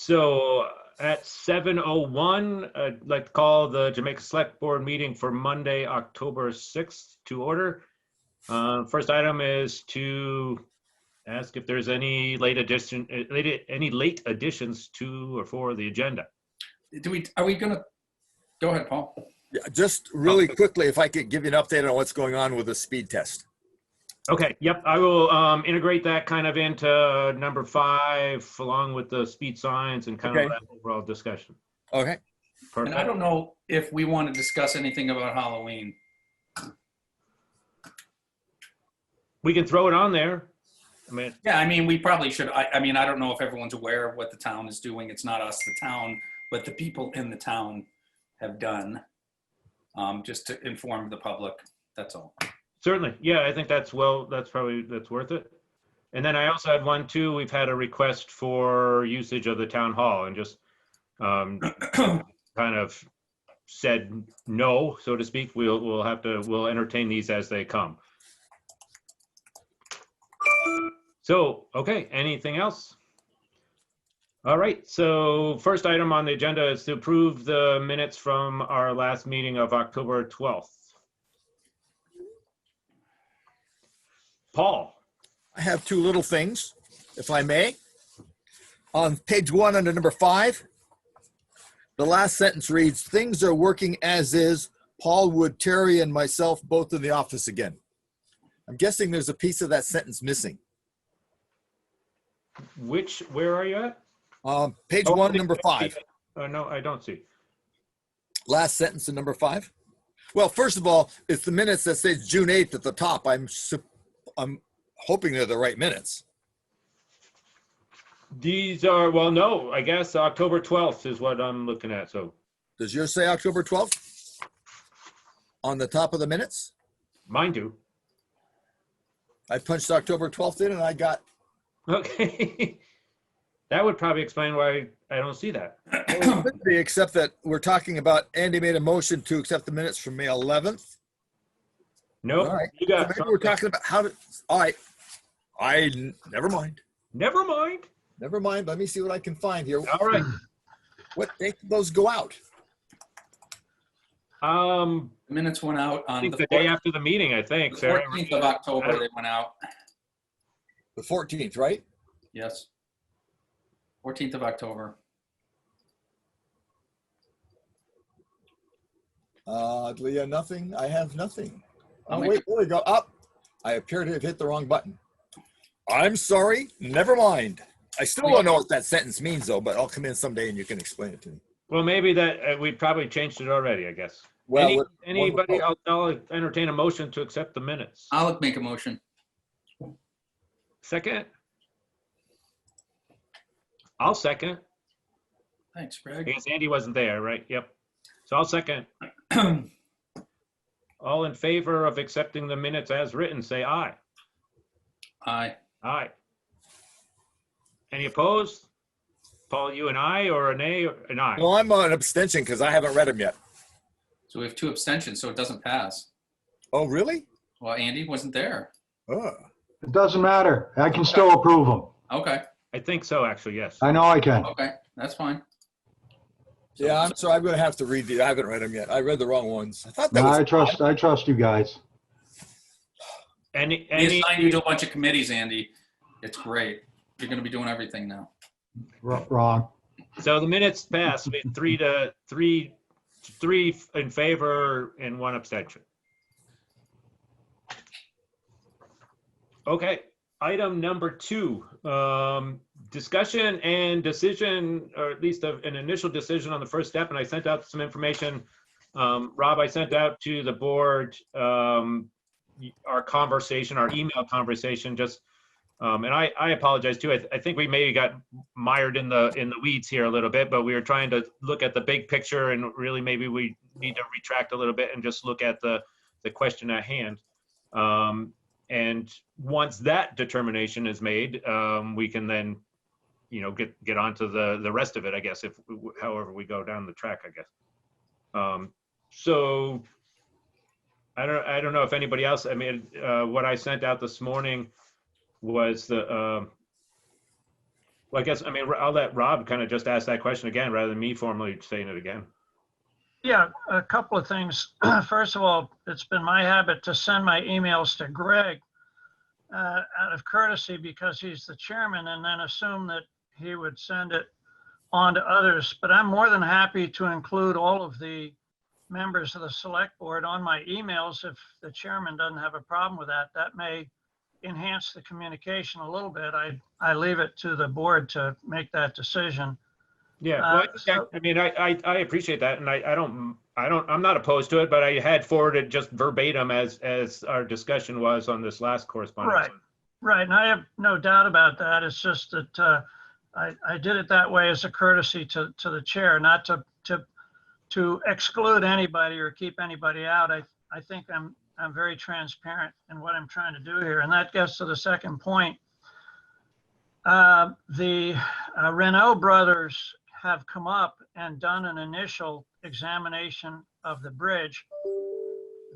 So at 7:01, I'd like to call the Jamaica Select Board meeting for Monday, October 6th to order. First item is to ask if there's any late additions to or for the agenda. Are we gonna, go ahead, Paul. Yeah, just really quickly, if I could give you an update on what's going on with the speed test. Okay, yep, I will integrate that kind of into number 5 along with the speed signs and kind of that overall discussion. Okay. Perfect. And I don't know if we want to discuss anything about Halloween. We can throw it on there. Yeah, I mean, we probably should. I mean, I don't know if everyone's aware of what the town is doing. It's not us, the town, but the people in the town have done, just to inform the public. That's all. Certainly. Yeah, I think that's worth it. And then I also had one too. We've had a request for usage of the town hall and just kind of said no, so to speak. We'll entertain these as they come. So, okay, anything else? All right, so first item on the agenda is to approve the minutes from our last meeting of October 12th. Paul. I have two little things, if I may. On page 1 under number 5, the last sentence reads, "Things are working as is. Paul Wood, Terry, and myself both in the office again." I'm guessing there's a piece of that sentence missing. Where are you at? Page 1, number 5. No, I don't see. Last sentence in number 5. Well, first of all, it's the minutes that says June 8th at the top. I'm hoping they're the right minutes. These are, well, no, I guess October 12th is what I'm looking at. So Does yours say October 12th on the top of the minutes? mine do. I punched October 12th in and I got, Okay. That would probably explain why I don't see that. well, it could be, except that we're talking about Andy made a motion to accept the minutes from May 11th. Nope. All right. You got So maybe we're talking about how to, all right. Never mind. Never mind. Never mind. Let me see what I can find here. All right. What date did those go out? The minutes went out I on think the the day after the meeting, I think. the Sarah. 14th of October. They went out. The 14th, right? Yes. 14th of October. Leah, nothing. I have nothing. I'll Oh, make wait, there we go. Up. I appear to have hit the wrong button. I'm sorry. Never mind. I still don't know what that sentence means, though, but I'll come in someday and you can explain it to me. Well, maybe that we probably changed it already, I guess. Well, Anybody, I'll entertain a motion to accept the minutes. I'll make a motion. Second? I'll second. Thanks, I Greg. guess Andy wasn't there, right? Yep. So I'll second. All in favor of accepting the minutes as written, say aye. Aye. Aye. Any opposed? Paul, you an aye or a nay or an aye? No, I'm an abstention because I haven't read them yet. So we have 2 abstentions, so it doesn't pass. Oh, really? Well, Andy wasn't there. Oh. It doesn't matter. I can still approve them. Okay. I think so, actually, yes. I know I can. Okay. That's fine. Yeah, I'm sorry. I'm going to have to read these. I haven't read them yet. I read the wrong ones. I thought that No, was. I trust you guys. Any, We assigned you to a bunch of committees, Andy. It's great. You're going to be doing everything now. Wrong. so the minutes passed with 3 in favor and 1 abstention. Okay, item number 2, discussion and decision, or at least an initial decision on the first step. And I sent out some information. Rob, I sent out to the board our conversation, our email conversation, just and I apologize too. I think we maybe got mired in the weeds here a little bit, but we were trying to look at the big picture, and really maybe we need to retract a little bit and just look at the question at hand. And once that determination is made, we can then, get onto the rest of it, I guess, however we go down the track, I guess. So I don't know if anybody else. I mean, what I sent out this morning was Well, I guess, I mean, I'll let Rob kind of just ask that question again rather than me formally saying it again. Yeah, a couple of things. First of all, it's been my habit to send my emails to Greg out of courtesy because he's the chairman, and then assume that he would send it on to others. But I'm more than happy to include all of the members of the select board on my emails if the chairman doesn't have a problem with that. That may enhance the communication a little bit. I leave it to the board to make that decision. Yeah, well, So- I mean, I appreciate that, and I'm not opposed to it, but I had forwarded just verbatim as our discussion was on this last correspondence. Right, and I have no doubt about that. It's just that I did it that way as a courtesy to the chair, not to exclude anybody or keep anybody out. I think I'm very transparent in what I'm trying to do here, and that gets to the second point. The Renault brothers have come up and done an initial examination of the bridge.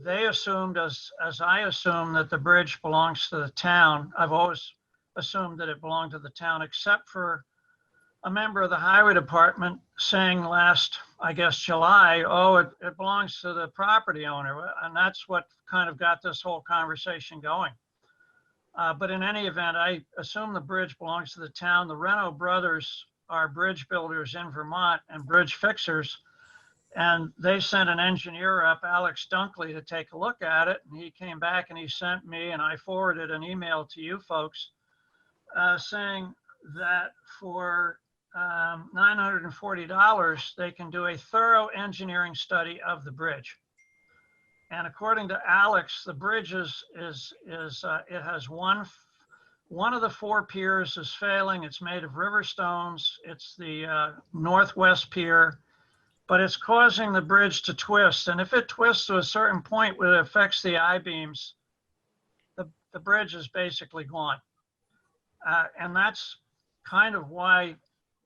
They assumed, as I assume, that the bridge belongs to the town. I've always assumed that it belonged to the town, except for a member of the highway department saying last, I guess, July, oh, it belongs to the property owner. And that's what kind of got this whole conversation going. But in any event, I assume the bridge belongs to the town. The Renault brothers are bridge builders in Vermont and bridge fixers. And they sent an engineer up, Alex Dunkley, to take a look at it. And he came back and he sent me, and I forwarded an email to you folks saying that for $940, they can do a thorough engineering study of the bridge. And according to Alex, the bridge it has one of the four piers is failing. It's made of river stones. It's the northwest pier, but it's causing the bridge to twist. And if it twists to a certain point where it affects the I-beams, the bridge is basically gone. And that's kind of why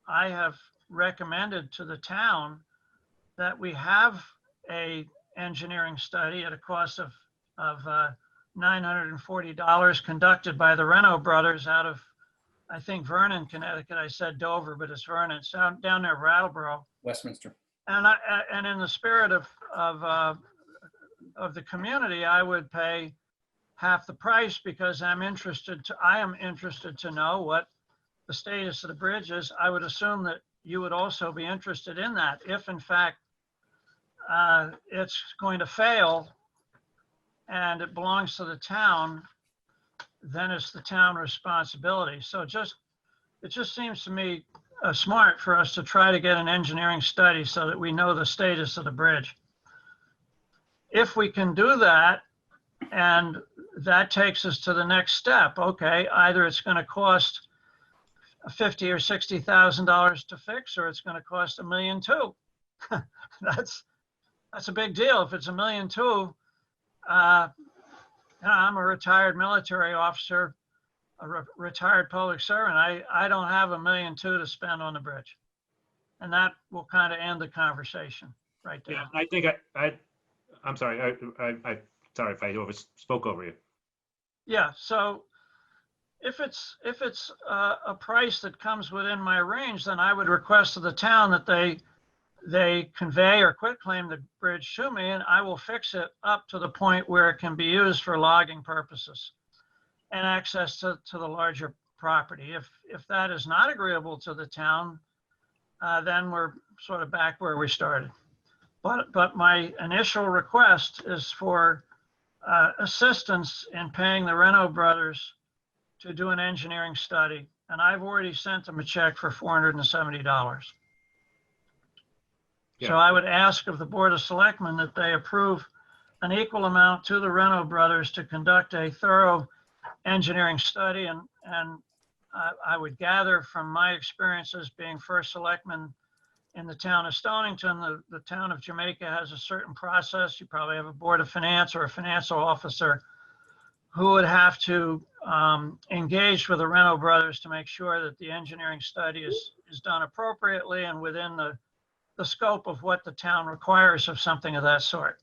I have recommended to the town that we have a engineering study at a cost of $940 conducted by the Renault brothers out of, I think, Vernon, Connecticut. I said Dover, but it's Vernon. It's down there, Brattleboro. Westminster. And in the spirit of the community, I would pay half the price because I am interested to know what the status of the bridge is. I would assume that you would also be interested in that. If in fact it's going to fail and it belongs to the town, then it's the town responsibility. So it just seems to me smart for us to try to get an engineering study so that we know the status of the bridge. If we can do that, and that takes us to the next step, okay, either it's going to cost $50,000 or $60,000 to fix, or it's going to cost $1.2 million. That's a big deal. If it's $1.2 million, I'm a retired military officer, a retired public servant. I don't have $1.2 million to spend on the bridge, and that will kind of end the conversation right there. Yeah, I think I'm sorry. I sorry if I spoke over you. Yeah. So if it's a price that comes within my range, then I would request of the town that they convey or quitclaim the bridge to me, and I will fix it up to the point where it can be used for logging purposes and access to the larger property. If that is not agreeable to the town, then we're sort of back where we started. But my initial request is for assistance in paying the Renault brothers to do an engineering study. And I've already sent them a check for $470. Yeah. So I would ask of the Board of Selectmen that they approve an equal amount to the Renault brothers to conduct a thorough engineering study. And I would gather from my experiences being first selectman in the town of Stonington, the town of Jamaica has a certain process. You probably have a Board of Finance or a financial officer who would have to engage with the Renault brothers to make sure that the engineering study is done appropriately and within the scope of what the town requires of something of that sort.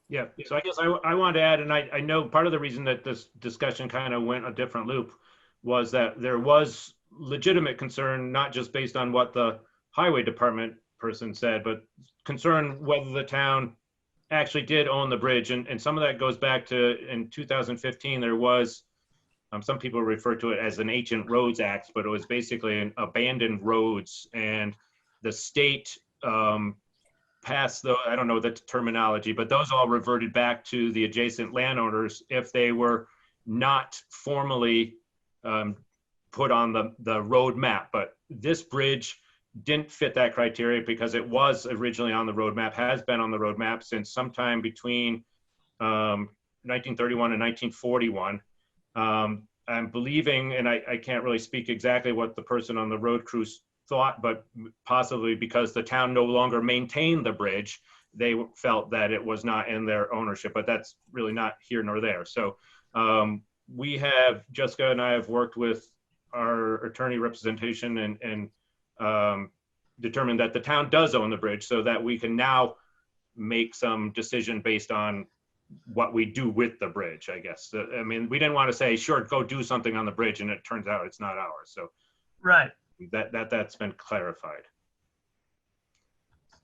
Yeah, so I guess I wanted to add, and I know part of the reason that this discussion kind of went a different loop was that there was legitimate concern, not just based on what the highway department person said, but concern whether the town actually did own the bridge. And some of that goes back to, in 2015, there was, some people refer to it as an Ancient Roads Act, but it was basically an abandoned roads. And the state passed, though, I don't know the terminology, but those all reverted back to the adjacent landowners if they were not formally put on the road map. But this bridge didn't fit that criteria because it was originally on the road map, has been on the road map since sometime between 1931 and 1941. I'm believing, and I can't really speak exactly what the person on the road crews thought, but possibly because the town no longer maintained the bridge, they felt that it was not in their ownership, but that's really not here nor there. So we have, Jessica and I have worked with our attorney representation and determined that the town does own the bridge, so that we can now make some decision based on what we do with the bridge, I guess. I mean, we didn't want to say, sure, go do something on the bridge, and it turns out it's not ours. So Right. that's been clarified.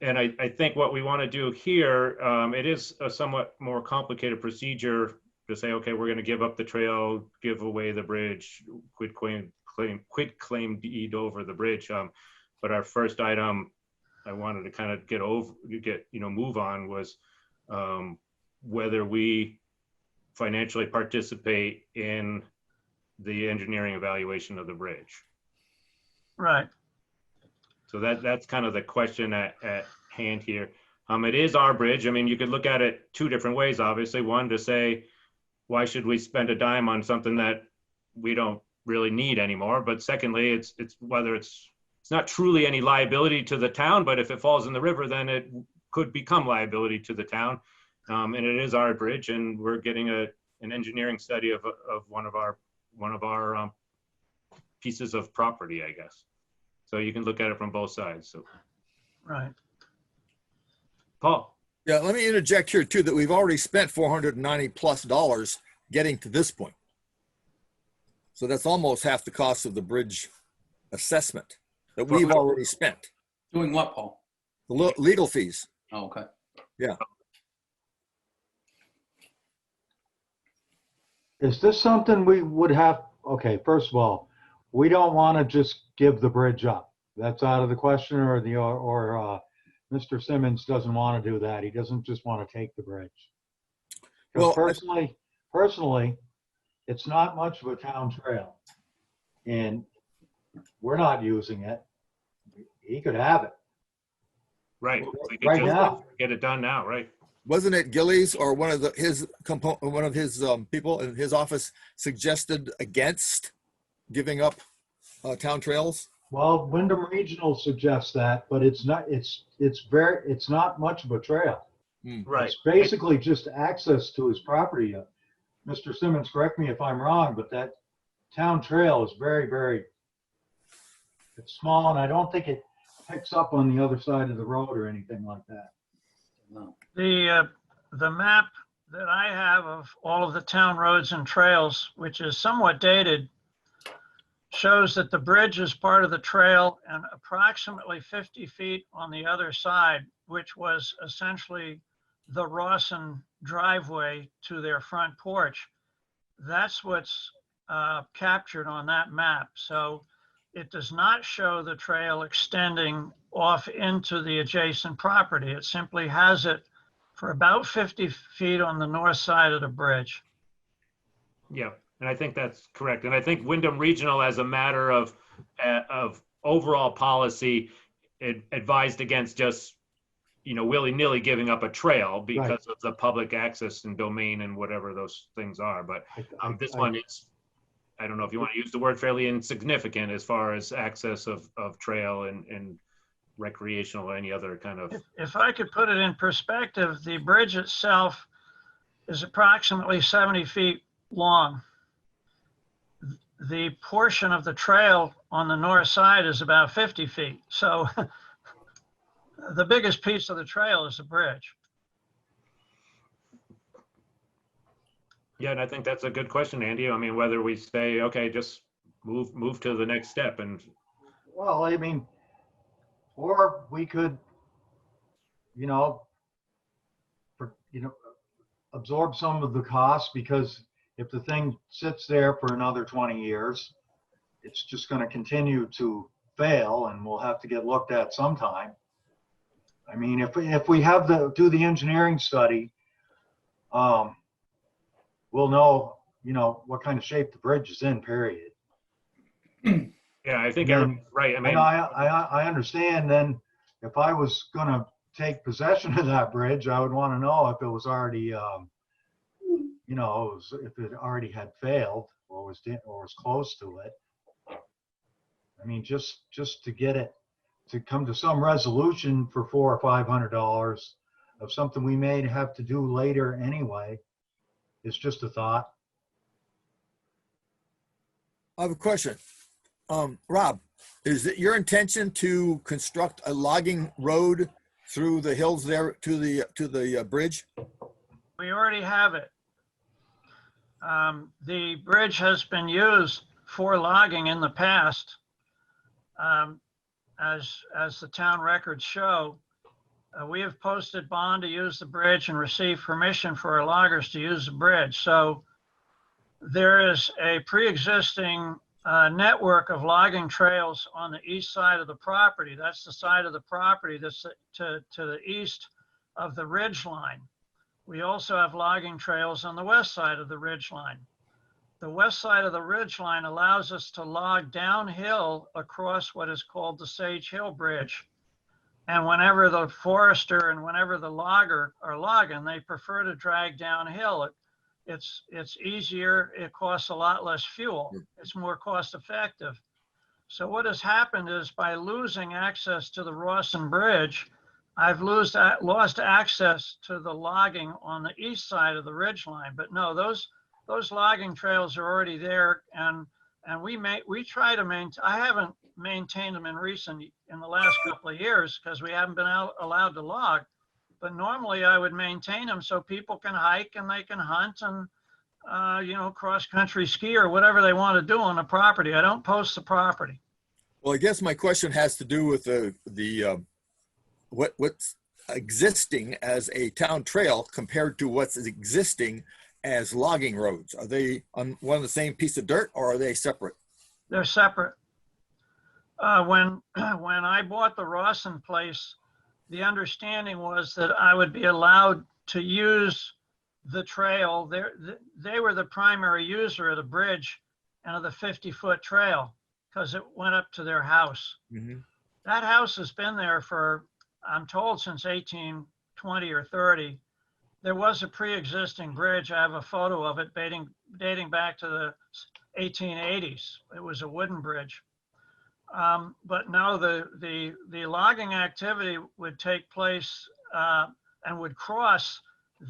And I think what we want to do here, it is a somewhat more complicated procedure to say, okay, we're going to give up the trail, give away the bridge, quit claim deed over the bridge. But our first item I wanted to kind of move on was whether we financially participate in the engineering evaluation of the bridge. Right. So that's kind of the question at hand here. It is our bridge. I mean, you could look at it two different ways, obviously. One, to say, why should we spend a dime on something that we don't really need anymore? But secondly, it's whether it's not truly any liability to the town, but if it falls in the river, then it could become liability to the town. And it is our bridge, and we're getting an engineering study of one of our pieces of property, I guess. So you can look at it from both sides. So, Right. Paul. Yeah, let me interject here too, that we've already spent $490+ getting to this point. So that's almost half the cost of the bridge assessment that we've already spent. Doing what, Paul? The legal fees. Oh, okay. Yeah. Is this something we would have, okay, first of all, we don't want to just give the bridge up. That's out of the question, or Mr. Simmons doesn't want to do that. He doesn't just want to take the bridge. Well, Personally, it's not much of a town trail, and we're not using it. He could have it. Right. We could Right just now. get it done now, right? Wasn't it Gillies or one of his people in his office suggested against giving up town trails? Well, Wyndham Regional suggests that, but it's not much of a trail. Right. It's basically just access to his property. Mr. Simmons, correct me if I'm wrong, but that town trail is very, very, it's small, and I don't think it picks up on the other side of the road or anything like that. No. The map that I have of all of the town roads and trails, which is somewhat dated, shows that the bridge is part of the trail and approximately 50 feet on the other side, which was essentially the Rawson driveway to their front porch. That's what's captured on that map. So it does not show the trail extending off into the adjacent property. It simply has it for about 50 feet on the north side of the bridge. Yeah, and I think that's correct. And I think Wyndham Regional, as a matter of overall policy, it advised against just, willy-nilly giving up a trail because of the public access and domain and whatever those things are. But this one is, I don't know if you want to use the word, fairly insignificant as far as access of trail and recreational or any other kind of. If I could put it in perspective, the bridge itself is approximately 70 feet long. The portion of the trail on the north side is about 50 feet. So the biggest piece of the trail is the bridge. Yeah, and I think that's a good question, Andy. I mean, whether we say, okay, just move to the next step. And Well, I mean, or we could, you know, absorb some of the costs, because if the thing sits there for another 20 years, it's just going to continue to fail, and we'll have to get looked at sometime. I mean, if we have do the engineering study, we'll know, what kind of shape the bridge is in, period. yeah, I think And then- Eric's right. I mean, And I understand then, if I was gonna take possession of that bridge, I would want to know if it was already, if it already had failed or was close to it. I mean, just to get it to come to some resolution for $400 or $500 of something we may have to do later anyway, is just a thought. I have a question. Rob, is it your intention to construct a logging road through the hills there to the bridge? We already have it. The bridge has been used for logging in the past. As the town records show, we have posted bond to use the bridge and received permission for our loggers to use the bridge. So there is a pre-existing network of logging trails on the east side of the property. That's the side of the property that's to the east of the ridge line. We also have logging trails on the west side of the ridge line. The west side of the ridge line allows us to log downhill across what is called the Sage Hill Bridge. And whenever the forester and whenever the logger are logging, they prefer to drag downhill. It's easier, it costs a lot less fuel. It's more cost effective. So what has happened is, by losing access to the Rawson Bridge, I've lost access to the logging on the east side of the ridge line. But no, those logging trails are already there, and we try to maintain. I haven't maintained them in the last couple of years because we haven't been allowed to log. But normally I would maintain them so people can hike and they can hunt and cross country ski or whatever they want to do on the property. I don't post the property. Well, I guess my question has to do with what's existing as a town trail compared to what's existing as logging roads. Are they on one of the same piece of dirt, or are they separate? They're separate. When I bought the Rawson place, the understanding was that I would be allowed to use the trail. They were the primary user of the bridge and of the 50-foot trail because it went up to their house. Mm-hmm. That house has been there for, I'm told, since 1820 or 30. There was a pre-existing bridge. I have a photo of it dating back to the 1880s. It was a wooden bridge. But now the logging activity would take place and would cross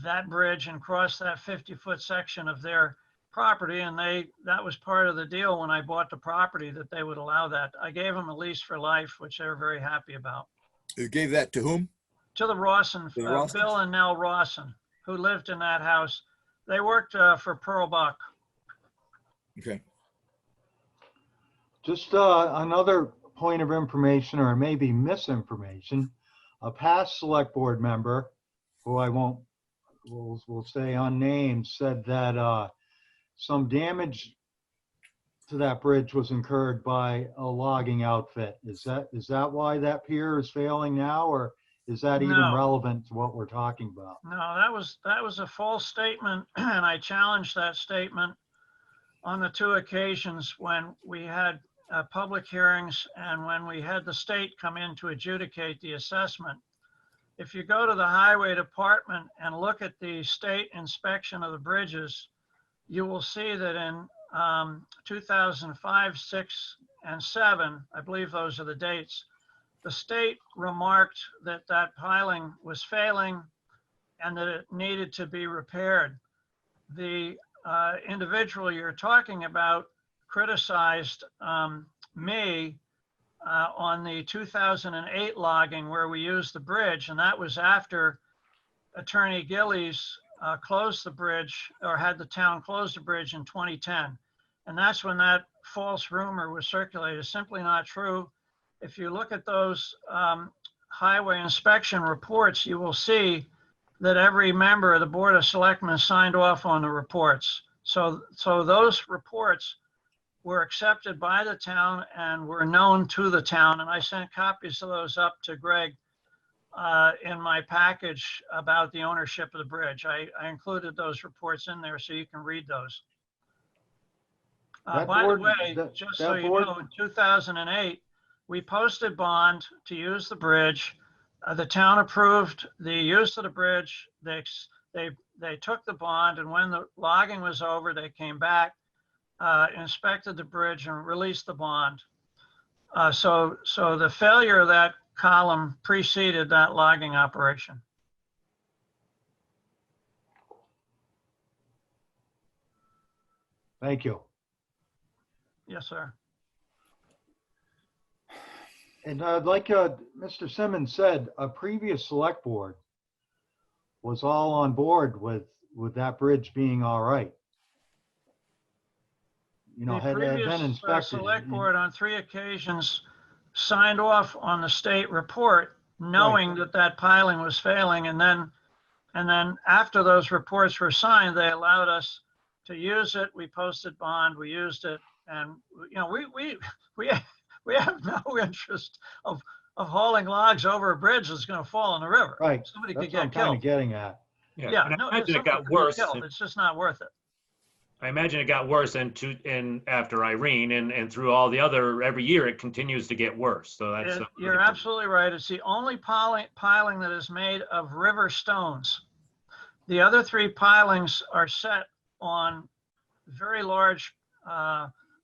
that bridge and cross that 50-foot section of their property. And that was part of the deal when I bought the property, that they would allow that. I gave them a lease for life, which they were very happy about. You gave that to whom? To the Rawson, Bill and Nell Rawson, who lived in that house. They worked for Pearl Buck. Okay. Just another point of information, or maybe misinformation. A past select board member, who I will stay unnamed, said that some damage to that bridge was incurred by a logging outfit. Is that why that pier is failing now, or is that even relevant to what we're talking about? No, that was a false statement, and I challenged that statement on the two occasions when we had public hearings and when we had the state come in to adjudicate the assessment. If you go to the highway department and look at the state inspection of the bridges, you will see that in 2005, 6, and 7, I believe those are the dates, the state remarked that that piling was failing and that it needed to be repaired. The individual you're talking about criticized me on the 2008 logging where we used the bridge, and that was after Attorney Gillies closed the bridge, or had the town close the bridge in 2010. And that's when that false rumor was circulated. It's simply not true. If you look at those highway inspection reports, you will see that every member of the Board of Selectmen signed off on the reports. So those reports were accepted by the town and were known to the town. And I sent copies of those up to Greg in my package about the ownership of the bridge. I included those reports in there so you can read those. That By board- the way, that- just that so you board- know, in 2008, we posted bond to use the bridge. The town approved the use of the bridge. They took the bond, and when the logging was over, they came back, inspected the bridge, and released the bond. So the failure of that column preceded that logging operation. Thank you. Yes, sir. And like Mr. Simmons said, a previous select board was all on board with that bridge being all right. You know, The had previous been inspected. select board on 3 occasions signed off on the state report, knowing that that piling was failing. And then after those reports were signed, they allowed us to use it. We posted bond, we used it. And, you know, we have no interest of hauling logs over a bridge that's going to fall in the river. Right. Somebody That's could what I'm get kind killed. of getting at. Yeah, And I no, imagine it somebody got could be worse. killed. It's just not worth it. I imagine it got worse and after Irene and through all the other, every year it continues to get worse. So that's. You're absolutely right. It's the only piling that is made of river stones. The other 3 pilings are set on very large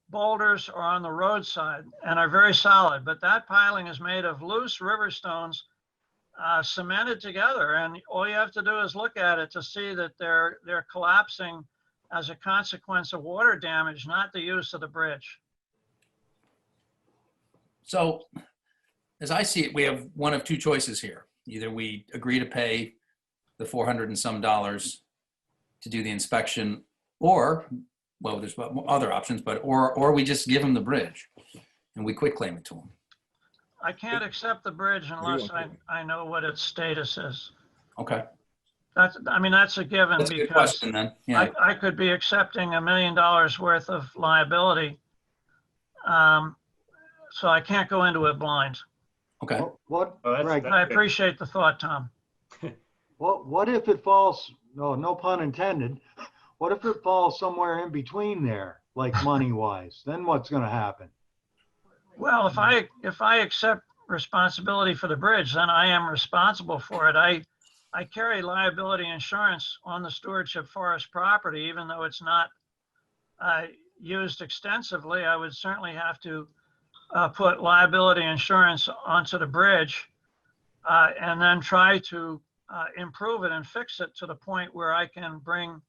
boulders or on the roadside and are very solid. But that piling is made of loose river stones cemented together. And all you have to do is look at it to see that they're collapsing as a consequence of water damage, not the use of the bridge. So as I see it, we have one of 2 choices here. Either we agree to pay the $400 and some to do the inspection, or, well, there's other options, but, or we just give them the bridge and we quit claim it to them. I can't accept the bridge unless I know what its status is. Okay. That's a given, That's a good because question then. Yeah. I could be accepting $1 million worth of liability. So I can't go into it blind. Okay. What, Oh, that's- Greg, I appreciate the thought, Tom. what if it falls, no pun intended, what if it falls somewhere in between there, like money-wise? Then what's gonna happen? Well, if I accept responsibility for the bridge, then I am responsible for it. I carry liability insurance on the stewardship forest property, even though it's not used extensively. I would certainly have to put liability insurance onto the bridge and then try to improve it and fix it to the point where I can bring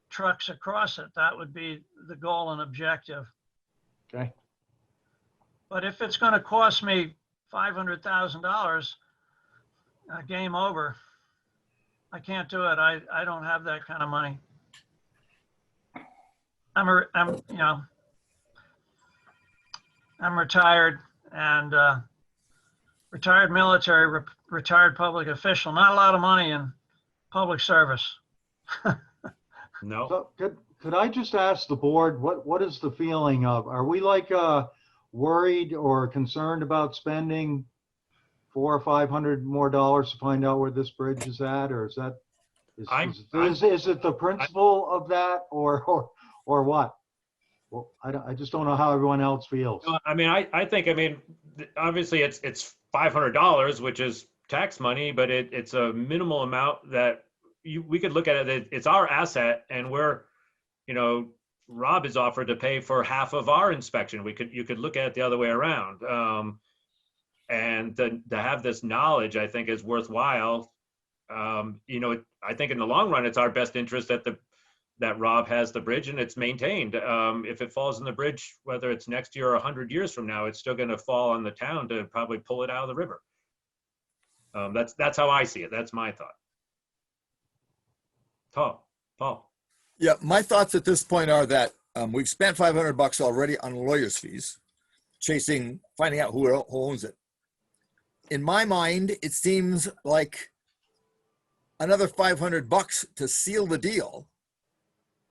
trucks across it. That would be the goal and objective. Okay. But if it's going to cost me $500,000, game over. I can't do it. I don't have that kind of money. I'm retired and retired military, retired public official. Not a lot of money in public service. No. So could I just ask the board, what is the feeling of, are we like worried or concerned about spending $400 or $500 more to find out where this bridge is at, or is that, is it the principle of that, or what? Well, I just don't know how everyone else feels. No, I think, obviously it's $500, which is tax money, but it's a minimal amount that we could look at it. It's our asset, and Rob is offered to pay for half of our inspection. You could look at it the other way around. And to have this knowledge, I think, is worthwhile. I think in the long run, it's our best interest that Rob has the bridge and it's maintained. If it falls in the bridge, whether it's next year or 100 years from now, it's still going to fall on the town to probably pull it out of the river. That's how I see it. That's my thought. Paul. Yeah, my thoughts at this point are that we've spent $500 already on lawyer's fees, finding out who owns it. In my mind, it seems like another $500 to seal the deal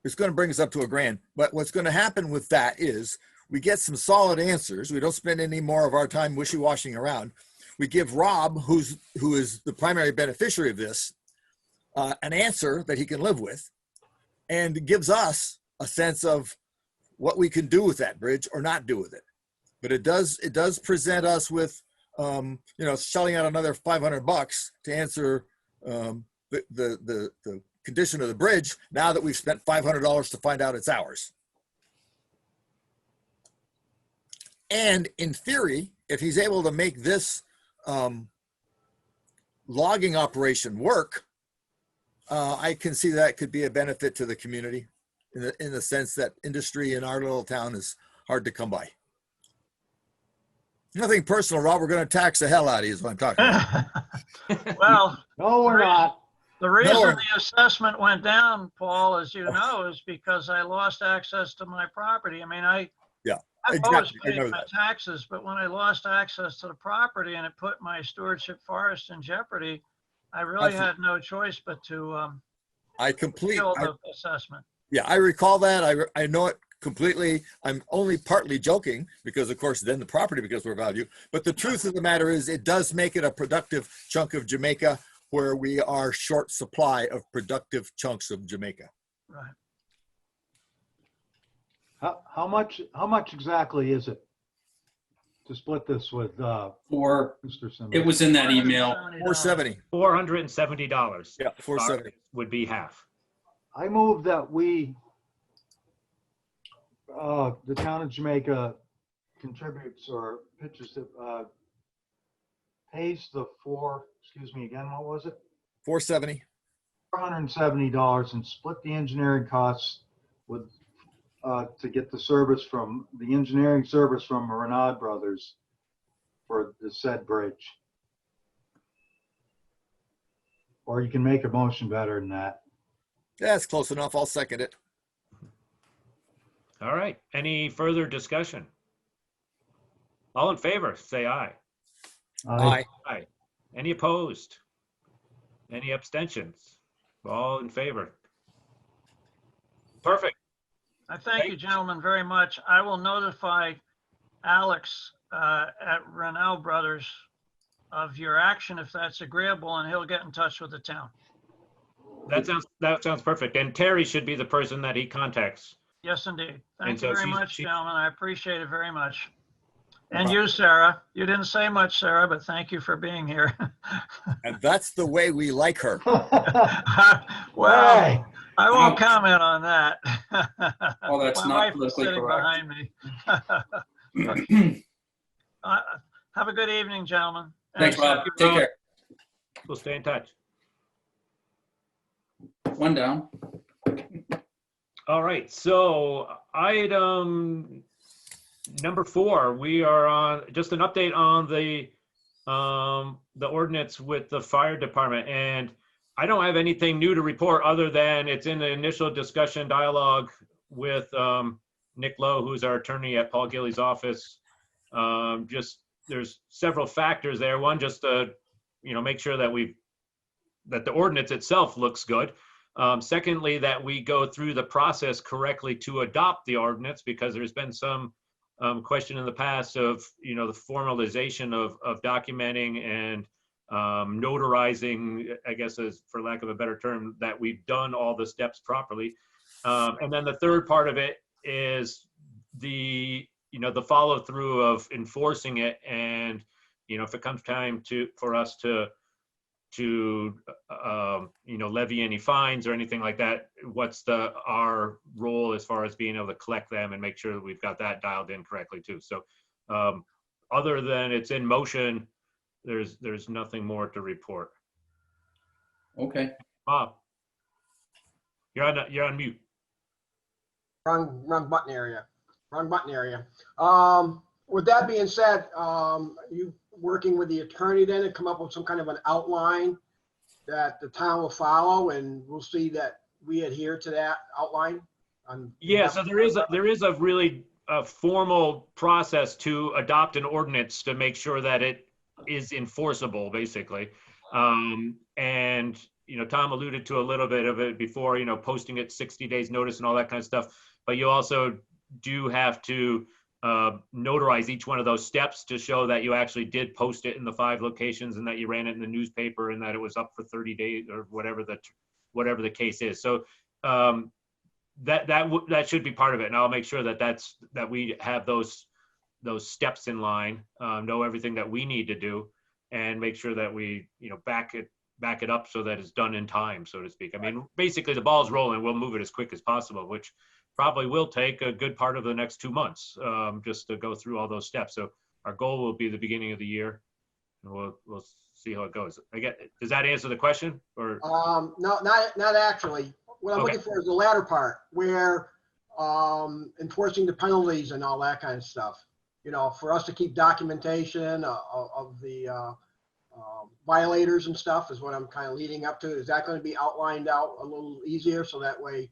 is going to bring us up to $1,000. But what's going to happen with that is we get some solid answers. We don't spend any more of our time wishy-washing around. We give Rob, who is the primary beneficiary of this, an answer that he can live with, and gives us a sense of what we can do with that bridge or not do with it. But it does present us with, shelling out another $500 to answer the condition of the bridge now that we've spent $500 to find out it's ours. And in theory, if he's able to make this logging operation work, I can see that could be a benefit to the community in the sense that industry in our little town is hard to come by. Nothing personal, Rob. We're going to tax the hell out of you is what I'm talking about. Well, No, we're not. the reason No. the assessment went down, Paul, as you know, is because I lost access to my property. I mean, I've always Exactly. I paid know my that. taxes, but when I lost access to the property and it put my stewardship forest in jeopardy, I really had no choice but to appeal the assessment. I recall that. I know it completely. I'm only partly joking because, of course, then the property becomes more value. But the truth of the matter is it does make it a productive chunk of Jamaica where we are short supply of productive chunks of Jamaica. Right. How much exactly is it to split this with Or Mr. Simmons? it was in that email. $470. $470. Yeah, $470. Would be half. I move that we, the town of Jamaica contributes or pitches, pays the excuse me again, what was it? $470. $470 and split the engineering costs with, to get the engineering service from Renaud Brothers for the said bridge. Or you can make a motion better than that. That's close enough. I'll second it. All right. Any further discussion? All in favor, say aye. Aye. Aye. Any opposed? Any abstentions? All in favor. Perfect. I thank you, gentlemen, very much. I will notify Alex at Renaud Brothers of your action if that's agreeable, and he'll get in touch with the town. That sounds perfect. And Terry should be the person that he contacts. Yes, indeed. And Thank so you very she's- much, she- gentlemen. I appreciate it very much. And you, Sarah. You didn't say much, Sarah, but thank you for being here. And that's the way we like her. Well, Hey, I won't comment on that. Oh, that's My not wife is politically sitting correct. behind me. Have a good evening, gentlemen. Thanks, Rob. Take care. We'll stay in touch. One down. All right. So item number 4, we are on just an update on the ordinance with the fire department. And I don't have anything new to report other than it's in the initial discussion dialogue with Nick Lowe, who's our attorney at Paul Gilly's office. Just there's several factors there. One, just to make sure that the ordinance itself looks good. Secondly, that we go through the process correctly to adopt the ordinance, because there's been some question in the past of the formalization of documenting and notarizing, I guess, as for lack of a better term, that we've done all the steps properly. And then the third part of it is the follow through of enforcing it. And if it comes time for us to levy any fines or anything like that, what's our role as far as being able to collect them and make sure that we've got that dialed in correctly too. So other than it's in motion, there's nothing more to report. Okay. Bob, you're on mute. Wrong button area. Wrong button area. With that being said, you working with the attorney then to come up with some kind of an outline that the town will follow, and we'll see that we adhere to that outline? Yeah, so there is a really formal process to adopt an ordinance to make sure that it is enforceable, basically. And, Tom alluded to a little bit of it before, posting it 60 days notice and all that kind of stuff. But you also do have to notarize each one of those steps to show that you actually did post it in the 5 locations and that you ran it in the newspaper and that it was up for 30 days or whatever the case is. So that should be part of it, and I'll make sure that we have those steps in line, know everything that we need to do, and make sure that we back it up so that it's done in time, so to speak. I mean, basically the ball's rolling. We'll move it as quick as possible, which probably will take a good part of the next 2 months, just to go through all those steps. So our goal will be the beginning of the year, and we'll see how it goes. Does that answer the question? Or No, not actually. What I'm looking for is the latter part, where enforcing the penalties and all that kind of stuff. For us to keep documentation of the violators and stuff is what I'm kind of leading up to. Is that going to be outlined out a little easier so that way?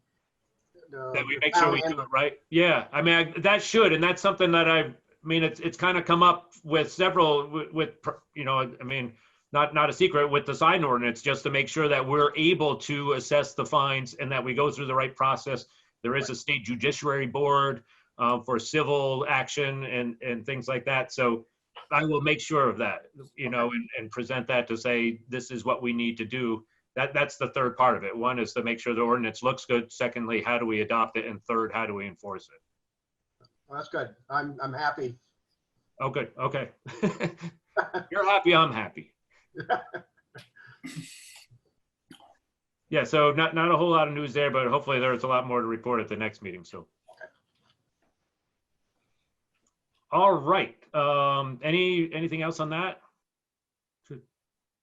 That we make sure we do it right. Yeah, I mean, that should, and that's something that it's kind of come up with several, not a secret with the sign ordinance, just to make sure that we're able to assess the fines and that we go through the right process. There is a state judiciary board for civil action and things like that. So I will make sure of that, and present that to say, this is what we need to do. That's the third part of it. One is to make sure the ordinance looks good. Secondly, how do we adopt it? And third, how do we enforce it? Well, that's good. I'm happy. Oh, good. Okay. You're happy, I'm happy. Yeah, so not a whole lot of news there, but hopefully there's a lot more to report at the next meeting. So, okay. All right. Anything else on that?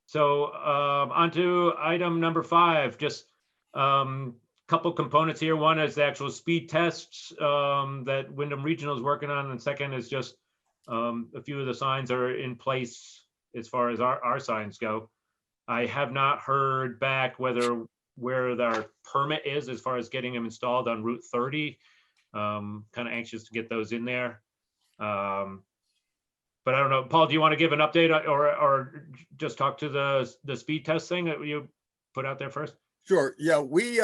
So on to item number 5. Just couple components here. One is the actual speed tests that Wyndham Regional is working on, and second is just a few of the signs are in place as far as our signs go. I have not heard back where our permit is as far as getting them installed on Route 30. Kind of anxious to get those in there. But I don't know, Paul, do you want to give an update or just talk to the speed test thing that you put out there first? Sure. Yeah, we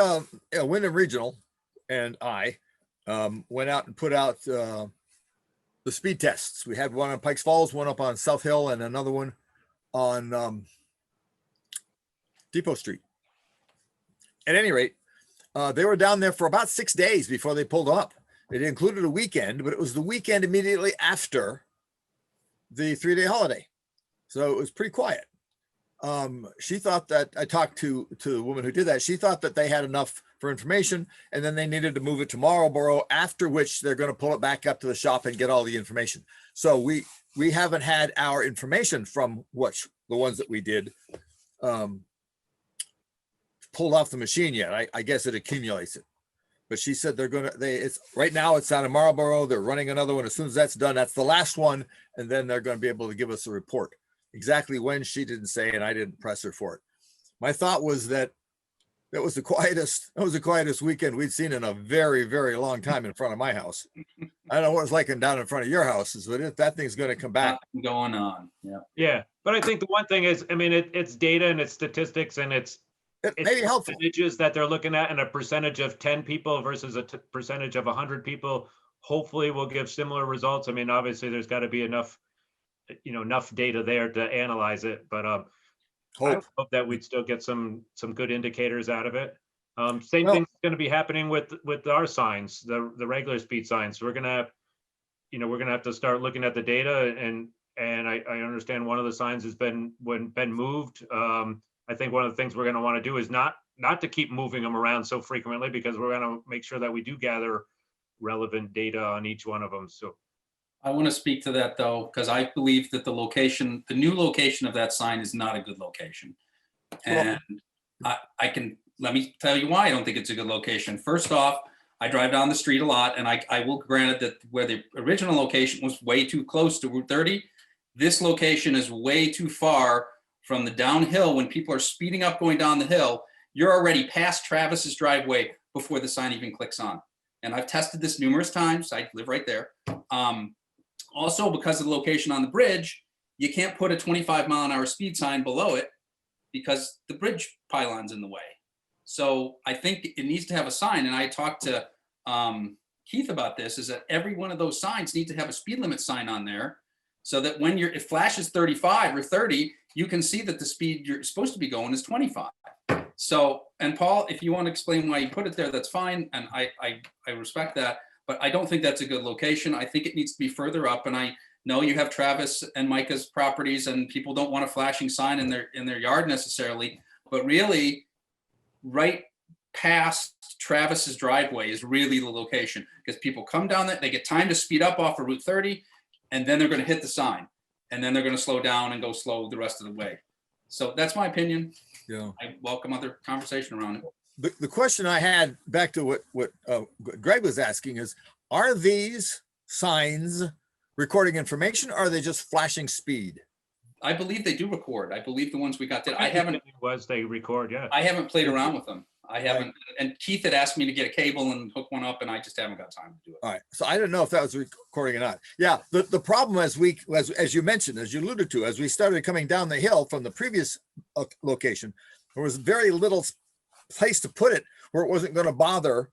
Wyndham Regional and I went out and put out the speed tests. We had one on Pikes Falls, one up on South Hill, and another one on Depot Street. At any rate, they were down there for about 6 days before they pulled up. It included a weekend, but it was the weekend immediately after the 3-day holiday. So it was pretty quiet. She thought that, I talked to the woman who did that. She thought that they had enough for information, and then they needed to move it to Marlboro, after which they're going to pull it back up to the shop and get all the information. So we haven't had our information from the ones that we did pulled off the machine yet. I guess it accumulates it. But she said it's right now it's down in Marlboro. They're running another one. As soon as that's done, that's the last one. And then they're going to be able to give us a report. Exactly when, she didn't say, and I didn't press her for it. My thought was that was the quietest weekend we'd seen in a very, very long time in front of my house. I don't know what it's like down in front of your houses, but if that thing's going to come back. Going on. Yeah. Yeah. But I think the one thing is, it's data and it's statistics, and it's may be helpful. Percentages that they're looking at, and a percentage of 10 people versus a percentage of 100 people, hopefully will give similar results. I mean, obviously there's got to be enough data there to analyze it, but I hope that we'd still get some good indicators out of it. Same thing's going to be happening with our signs, the regular speed signs. We're going to have to start looking at the data, and I understand one of the signs has been moved. I think one of the things we're going to want to do is not to keep moving them around so frequently, because we're going to make sure that we do gather relevant data on each one of them. So I want to speak to that though, because I believe that the new location of that sign is not a good location. And let me tell you why I don't think it's a good location. First off, I drive down the street a lot, and I will grant it that where the original location was way too close to Route 30, this location is way too far from the downhill. When people are speeding up going down the hill, you're already past Travis's driveway before the sign even clicks on. and I've tested this numerous times. I live right there. Also, because of the location on the bridge, you can't put a 25-mile-an-hour speed sign below it because the bridge pylon's in the way. So I think it needs to have a sign. And I talked to Keith about this, is that every one of those signs need to have a speed limit sign on there so that when it flashes 35 or 30, you can see that the speed you're supposed to be going is 25. So, and Paul, if you want to explain why you put it there, that's fine. And I respect that, but I don't think that's a good location. I think it needs to be further up. And I know you have Travis and Micah's properties and people don't want a flashing sign in their yard necessarily, but really right past Travis's driveway is really the location because people come down that, they get time to speed up off of Route 30 and then they're going to hit the sign and then they're going to slow down and go slow the rest of the way. So that's my opinion. Yeah. I welcome other conversation around it. The question I had back to what Greg was asking is, are these signs recording information? Or are they just flashing speed? I believe they do record. I believe the ones we got I haven't They record, yeah. I haven't played around with them. I haven't. And Keith had asked me to get a cable and hook one up and I just haven't got time to do it. All right. So I didn't know if that was recording or not. Yeah. The problem as you mentioned, as you alluded to, as we started coming down the hill from the previous location, there was very little place to put it where it wasn't going to bother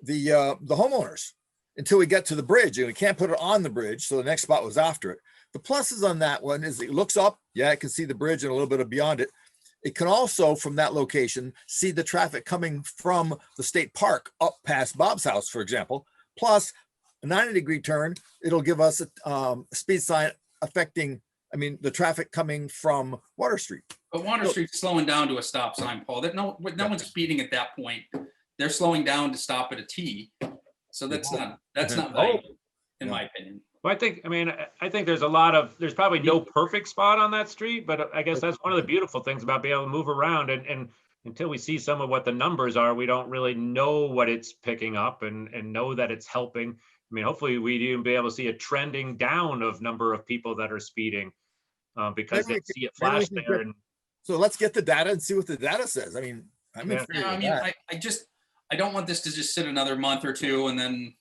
the homeowners until we get to the bridge, and we can't put it on the bridge. So the next spot was after it. The pluses on that one is it looks up. Yeah, it can see the bridge and a little bit beyond it. It can also, from that location, see the traffic coming from the state park up past Bob's house, for example. Plus, a 90-degree turn, it'll give us a speed sign affecting, the traffic coming from Water Street. But Water Street's slowing down to a stop sign, Paul. That no one's speeding at that point. They're slowing down to stop at a T. So that's not valuable, in my opinion. Well, I think there's probably no perfect spot on that street, but I guess that's one of the beautiful things about being able to move around. And until we see some of what the numbers are, we don't really know what it's picking up and know that it's helping. Hopefully we'd even be able to see a trending down of number of people that are speeding because they see it flash there. So let's get the data and see what the data says. I don't want this to just sit another month or two and then,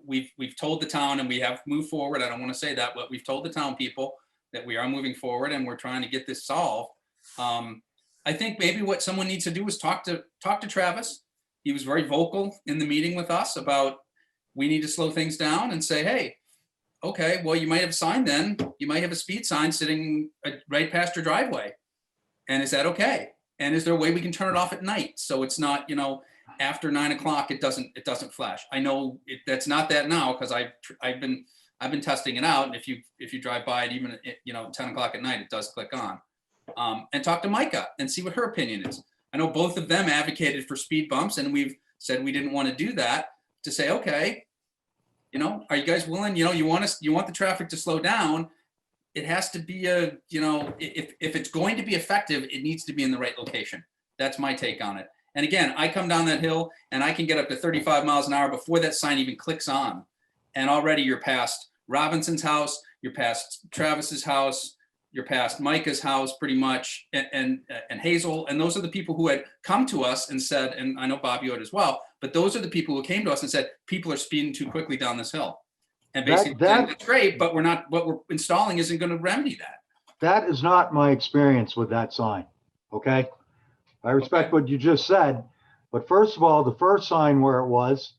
we've told the town and we have moved forward. I don't want to say that, but we've told the town people that we are moving forward and we're trying to get this solved. I think maybe what someone needs to do is talk to Travis. He was very vocal in the meeting with us about we need to slow things down and say, hey, okay, well, you might have a sign then. You might have a speed sign sitting right past your driveway. And is that okay? And is there a way we can turn it off at night so it's not, after 9 o'clock it doesn't flash? I know that's not that now because I've been testing it out, and if you drive by it even at 10 o'clock at night, it does click on. And talk to Micah and see what her opinion is. I know both of them advocated for speed bumps, and we've said we didn't want to do that. To say, okay, are you guys willing? You want the traffic to slow down. It has to be if it's going to be effective, it needs to be in the right location. That's my take on it. And again, I come down that hill and I can get up to 35 miles an hour before that sign even clicks on. And already you're past Robinson's house, you're past Travis's house, you're past Micah's house pretty much, and Hazel. And those are the people who had come to us and said, and I know Bob, you had as well, but those are the people who came to us and said, people are speeding too quickly down this hill. And basically that's great, but what we're installing isn't going to remedy that. That is not my experience with that sign. Okay. I respect what you just said, but first of all, the first sign where it was,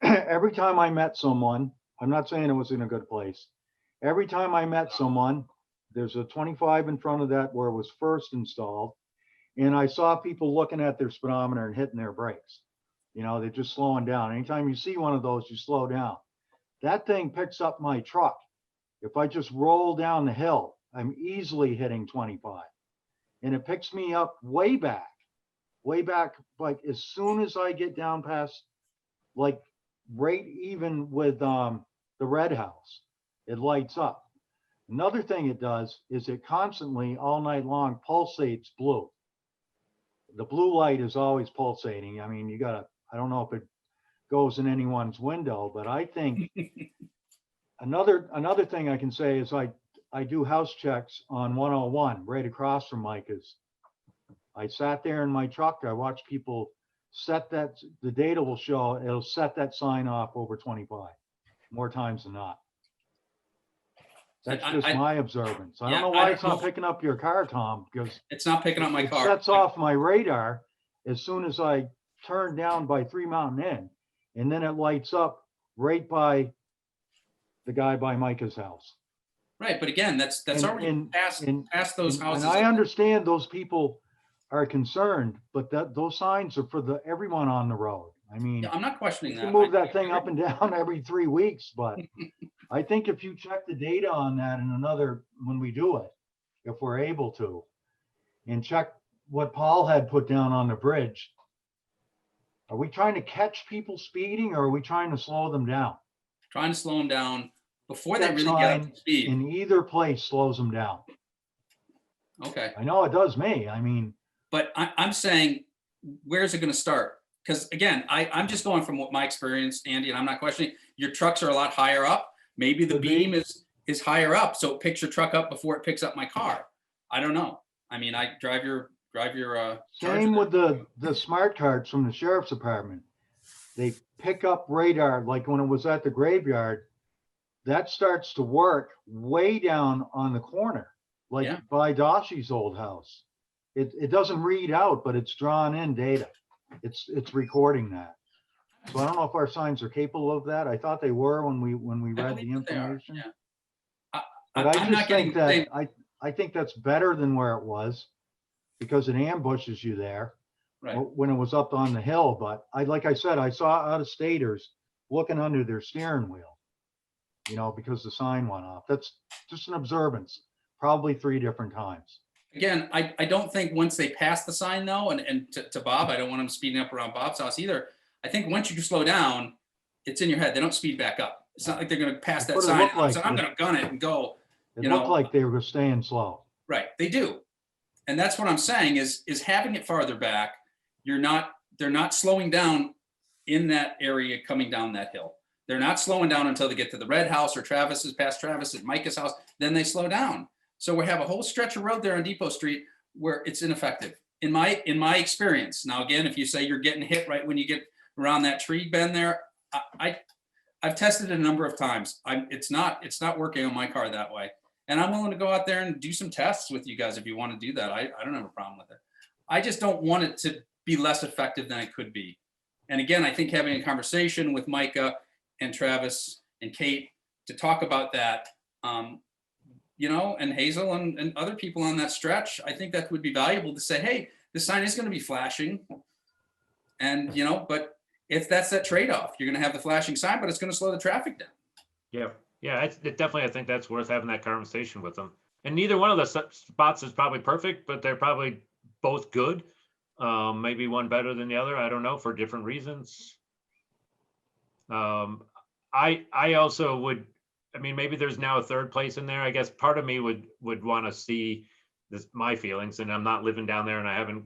every time I met someone, I'm not saying it was in a good place. Every time I met someone, there's a 25 in front of that where it was first installed. And I saw people looking at their speedometer and hitting their brakes. They're just slowing down. Anytime you see one of those, you slow down. That thing picks up my truck. If I just roll down the hill, I'm easily hitting 25. And it picks me up way back, like as soon as I get down past, like right even with the red house, it lights up. Another thing it does is it constantly all night long pulsates blue. The blue light is always pulsating. I don't know if it goes in anyone's window, but I think another thing I can say is I do house checks on 101 right across from Micah's. I sat there in my truck. I watched people set that, the data will show, it'll set that sign off over 25, more times than not. That's just my observance. I Yeah, don't know I why don't it's not know. picking up your car, Tom, because It's not picking up my it car. sets off my radar as soon as I turn down by 3 Mountain Inn. And then it lights up right by the guy by Micah's house. Right, but again, that's already past those houses. And I understand those people are concerned, but those signs are for everyone on the road. I mean, Yeah, I'm not questioning you that. can move that thing up and down every 3 weeks, but I think if you check the data on that when we do it, if we're able to, and check what Paul had put down on the bridge, are we trying to catch people speeding or are we trying to slow them down? Trying to slow them down before they That really get up sign to speed. in either place slows them down. Okay, I know it does me. I mean, but I'm saying, where's it going to start? Because again, I'm just going from what my experience, Andy, and I'm not questioning. Your trucks are a lot higher up. Maybe the Could be. beam is higher up, so it picks your truck up before it picks up my car. I don't know. I mean, I drive your same Charger. with the smart cards from the sheriff's department. They pick up radar, like when it was at the graveyard, that starts to work way down on the corner, like Yeah. by Dashi's old house. It doesn't read out, but it's drawn in data. It's recording that. So I don't know if our signs are capable of that. I thought they were when we I read the believe that they are, information. yeah. But I I'm just not getting think the that, same- I think that's better than where it was because it ambushes you there Right. when it was up on the hill. But like I said, I saw out-of-staters looking under their steering wheel, because the sign went off. That's just an observance, probably 3 different times. Again, I don't think once they pass the sign though, and to Bob, I don't want them speeding up around Bob's house either. I think once you slow down, it's in your head. They don't speed back up. It's not like they're going to pass that That's what it sign. looked like. So I'm going to gun it and go. It You looked know- like they were staying slow. Right, they do. And that's what I'm saying is having it farther back, they're not slowing down in that area coming down that hill. They're not slowing down until they get to the red house or past Travis's, Micah's house, then they slow down. So we have a whole stretch of road there on Depot Street where it's ineffective in my experience. Now, again, if you say you're getting hit right when you get around that tree bend there, I've tested it a number of times. It's not working on my car that way. And I'm willing to go out there and do some tests with you guys if you want to do that. I don't have a problem with it. I just don't want it to be less effective than it could be. And again, I think having a conversation with Micah and Travis and Kate to talk about that, and Hazel and other people on that stretch, I think that would be valuable to say, hey, the sign is going to be flashing. And, but if that's that trade-off, you're going to have the flashing sign, but it's going to slow the traffic down. Yeah, definitely, I think that's worth having that conversation with them. And neither one of the spots is probably perfect, but they're probably both good. Maybe one better than the other. I don't know, for different reasons. I also would, maybe there's now a third place in there. I guess part of me would want to see my feelings, and I'm not living down there and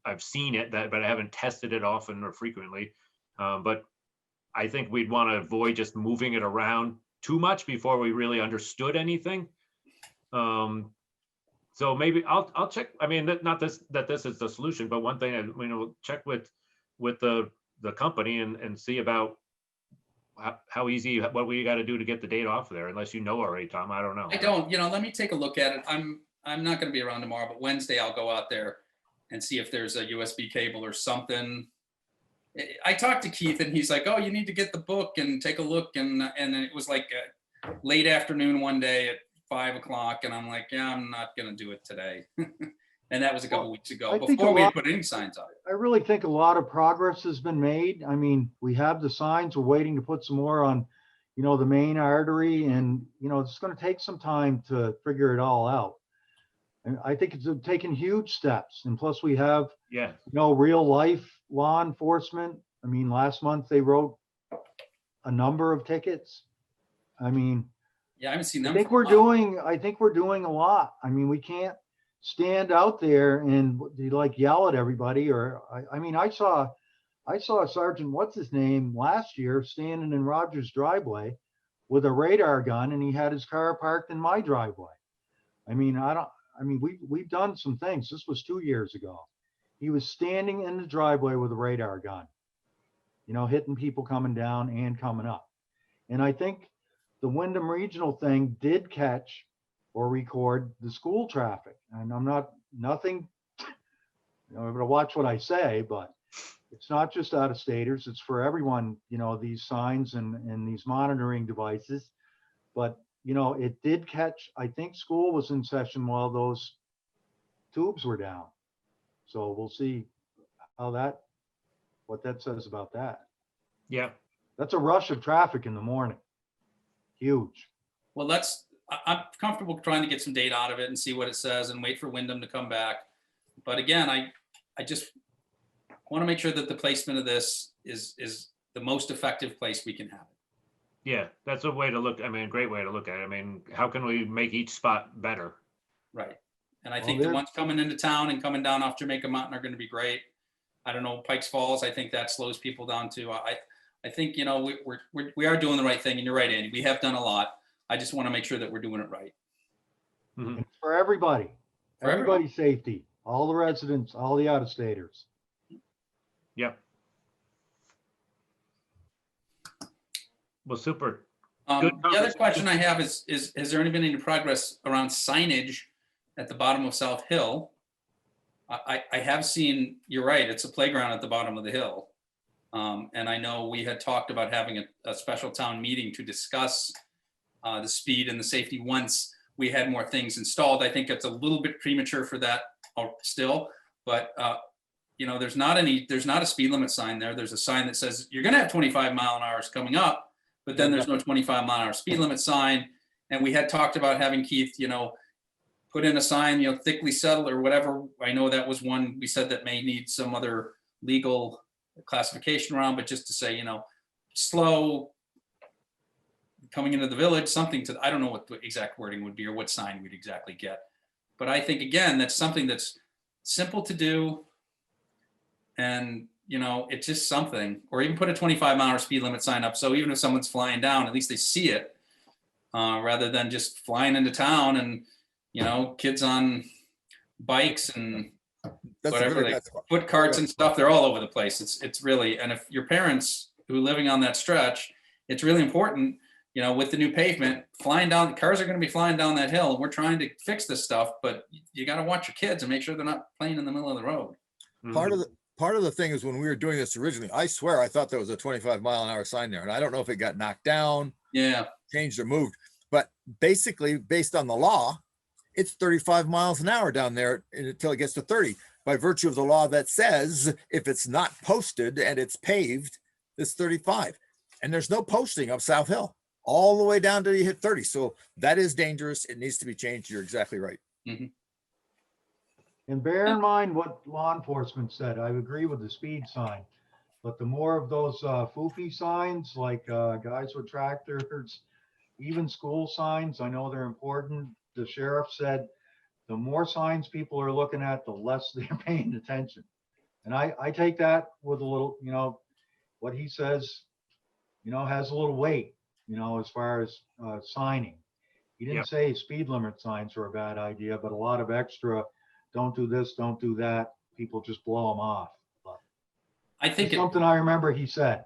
I've seen it, but I haven't tested it often or frequently. But I think we'd want to avoid just moving it around too much before we really understood anything. So maybe I'll check. Not that this is the solution, but one thing, we'll check with the company and see about how easy, what we got to do to get the data off there, unless you know already, Tom. I don't know. I don't, let me take a look at it. I'm not going to be around tomorrow, but Wednesday I'll go out there and see if there's a USB cable or something. I talked to Keith and he's like, oh, you need to get the book and take a look. And it was like late afternoon one day at 5 o'clock. And I'm like, yeah, I'm not going to do it today. And that was a couple weeks ago before we had put any signs up. I really think a lot of progress has been made. We have the signs. We're waiting to put some more on, the main artery, and, it's going to take some time to figure it all out. And I think it's taken huge steps. And plus we have, real life law enforcement. Last month they wrote a number of tickets. Yeah, I haven't seen them. I think we're doing a lot. We can't stand out there and yell at everybody. Or I saw Sergeant what's his name last year standing in Rogers' driveway with a radar gun, and he had his car parked in my driveway. We've done some things. This was 2 years ago. he was standing in the driveway with a radar gun, hitting people coming down and coming up. And I think the Wyndham Regional thing did catch or record the school traffic. And I'm nothing, I'm gonna watch what I say, but it's not just out of staters, it's for everyone, these signs and these monitoring devices. But, it did catch, I think school was in session while those tubes were down. So we'll see what that says about that. Yeah. That's a rush of traffic in the morning. Huge. Well, I'm comfortable trying to get some data out of it and see what it says and wait for Wyndham to come back. But again, I just want to make sure that the placement of this is the most effective place we can have it. Yeah, that's a way to look. I mean, a great way to look at it. I mean, how can we make each spot better? Right. And I Well, think the ones coming into town and coming down off Jamaica Mountain are going to be great. I don't know, Pikes Falls, I think that slows people down too. I think, we are doing the right thing, and you're right, Andy. We have done a lot. I just want to make sure that we're doing it right. Mhm. It's for everybody. For everyone. Everybody's safety, all the residents, all the out-of-staters. Yep. Well, super. The Good other conversation. question I have is, has there been any progress around signage at the bottom of South Hill? I have seen, you're right, it's a playground at the bottom of the hill. And I know we had talked about having a special town meeting to discuss the speed and the safety once we had more things installed. I think it's a little bit premature for that still, but there's not a speed limit sign there. There's a sign that says you're gonna have 25 mile an hour coming up, but then there's no 25 mile an hour speed limit sign. And we had talked about having Keith, put in a sign, thickly settled or whatever. I know that was one we said that may need some other legal classification around, but just to say, slow coming into the village, something to, I don't know what the exact wording would be or what sign we'd exactly get. But I think, again, that's something that's simple to do. And, it's just something, or even put a 25 mile an hour speed limit sign up. So even if someone's flying down, at least they see it rather than just flying into town and, kids on bikes and That's a whatever, good, they foot carts and stuff, they're all over the place. It's really, and if your parents who are living on that stretch, it's really important, with the new pavement, flying down, cars are going to be flying down that hill. We're trying to fix this stuff, but you got to watch your kids and make sure they're not playing in the middle of the road. part of the thing is when we were doing this originally, I swear I thought there was a 25 mile an hour sign there, and I don't know if it got knocked down, Yeah. changed or moved, but basically based on the law, it's 35 miles an hour down there until it gets to 30 by virtue of the law that says if it's not posted and it's paved, it's 35. And there's no posting of South Hill all the way down to you hit 30. So that is dangerous. It needs to be changed. You're exactly right. Mhm. And bear in mind what law enforcement said. I agree with the speed sign. But the more of those foofy signs, like guys with tractors, even school signs, I know they're important. The sheriff said the more signs people are looking at, the less they're paying attention. And I take that with a little, what he says, has a little weight, as far as signing. He didn't Yep. say speed limit signs are a bad idea, but a lot of extra, don't do this, don't do that, people just blow them off. I think It's something I remember he said.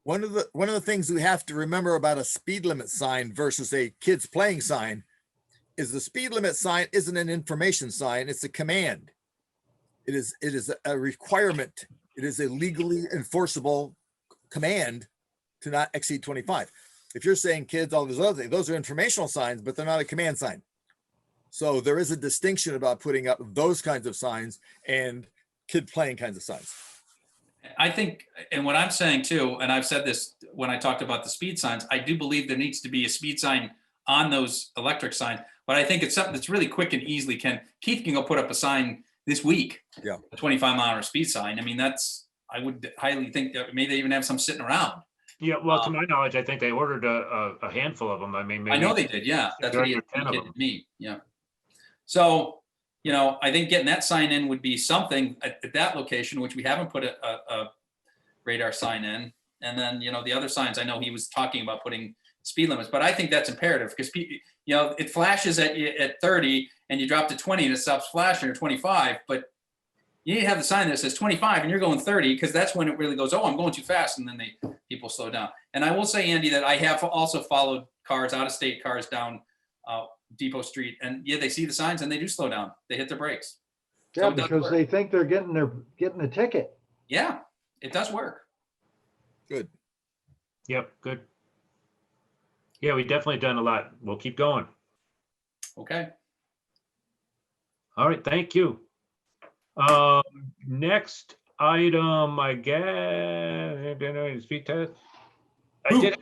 One of the things we have to remember about a speed limit sign versus a kids playing sign is the speed limit sign isn't an information sign, it's a command. It is a requirement. It is a legally enforceable command to not exceed 25. If you're saying kids, all those other things, those are informational signs, but they're not a command sign. So there is a distinction about putting up those kinds of signs and kid playing kinds of signs. I think, and what I'm saying too, and I've said this when I talked about the speed signs, I do believe there needs to be a speed sign on those electric signs, but I think it's something that's really quick and easily Keith can go put up a sign this week. Yeah. A 25 mile an hour speed sign. I mean, I would highly think that maybe they even have some sitting around. Yeah, well, to my knowledge, I think they ordered a handful of them. I mean, maybe. I know they did. Yeah. That's what he 30 or 10 of indicated them. to me. Yeah. So, I think getting that sign in would be something at that location, which we haven't put a radar sign in. And then, the other signs, I know he was talking about putting speed limits, but I think that's imperative because it flashes at you at 30 and you drop to 20 and it stops flashing or 25, but You need to have the sign that says 25 and you're going 30, because that's when it really goes, oh, I'm going too fast, and then people slow down. And I will say, Andy, that I have also followed cars, out-of-state cars down Depot Street, and yeah, they see the signs and they do slow down. They hit their brakes. So Yeah, it does because work. they think they're getting a ticket. Yeah, it does work. Good. Yep, good. Yeah, we definitely done a lot. We'll keep going. Okay. All right, thank you. Next item, I guess, speed test. I did.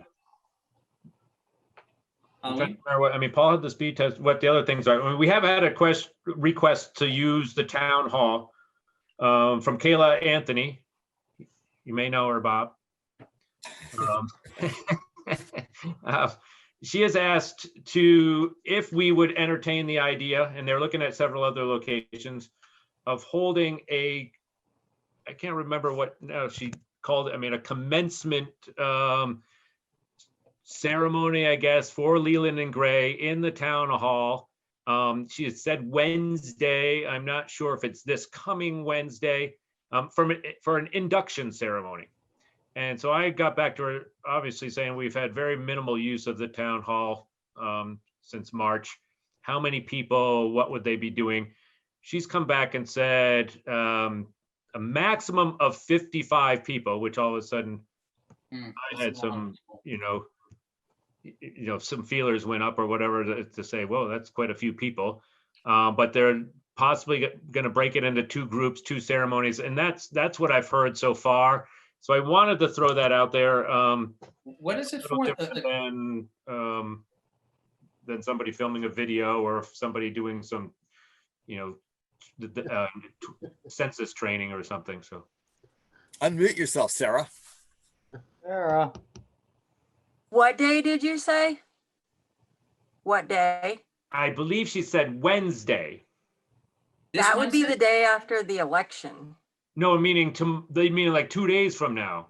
I'm trying to remember I mean, Paul had the speed test, what the other things are. I mean, we have had a request to use the town hall from Kayla Anthony. You may know her, Bob. She has asked if we would entertain the idea, and they're looking at several other locations, of holding I can't remember what she called it. I mean, a commencement ceremony, I guess, for Leland and Gray in the town hall. She had said Wednesday. I'm not sure if it's this coming Wednesday, for an induction ceremony. And so I got back to her, obviously saying we've had very minimal use of the town hall since March. How many people, what would they be doing? She's come back and said a maximum of 55 people, which all of a sudden I had some, some feelers went up or whatever to say, whoa, that's quite a few people. But they're possibly going to break it into 2 groups, 2 ceremonies. And that's what I've heard so far. So I wanted to throw that out there. What is it a little for? different than somebody filming a video or somebody doing some, census training or something. So Unmute yourself, Sarah. Sarah. What day did you say? What day? I believe she said Wednesday. This That would be Wednesday? the day after the election. No, meaning like 2 days from now.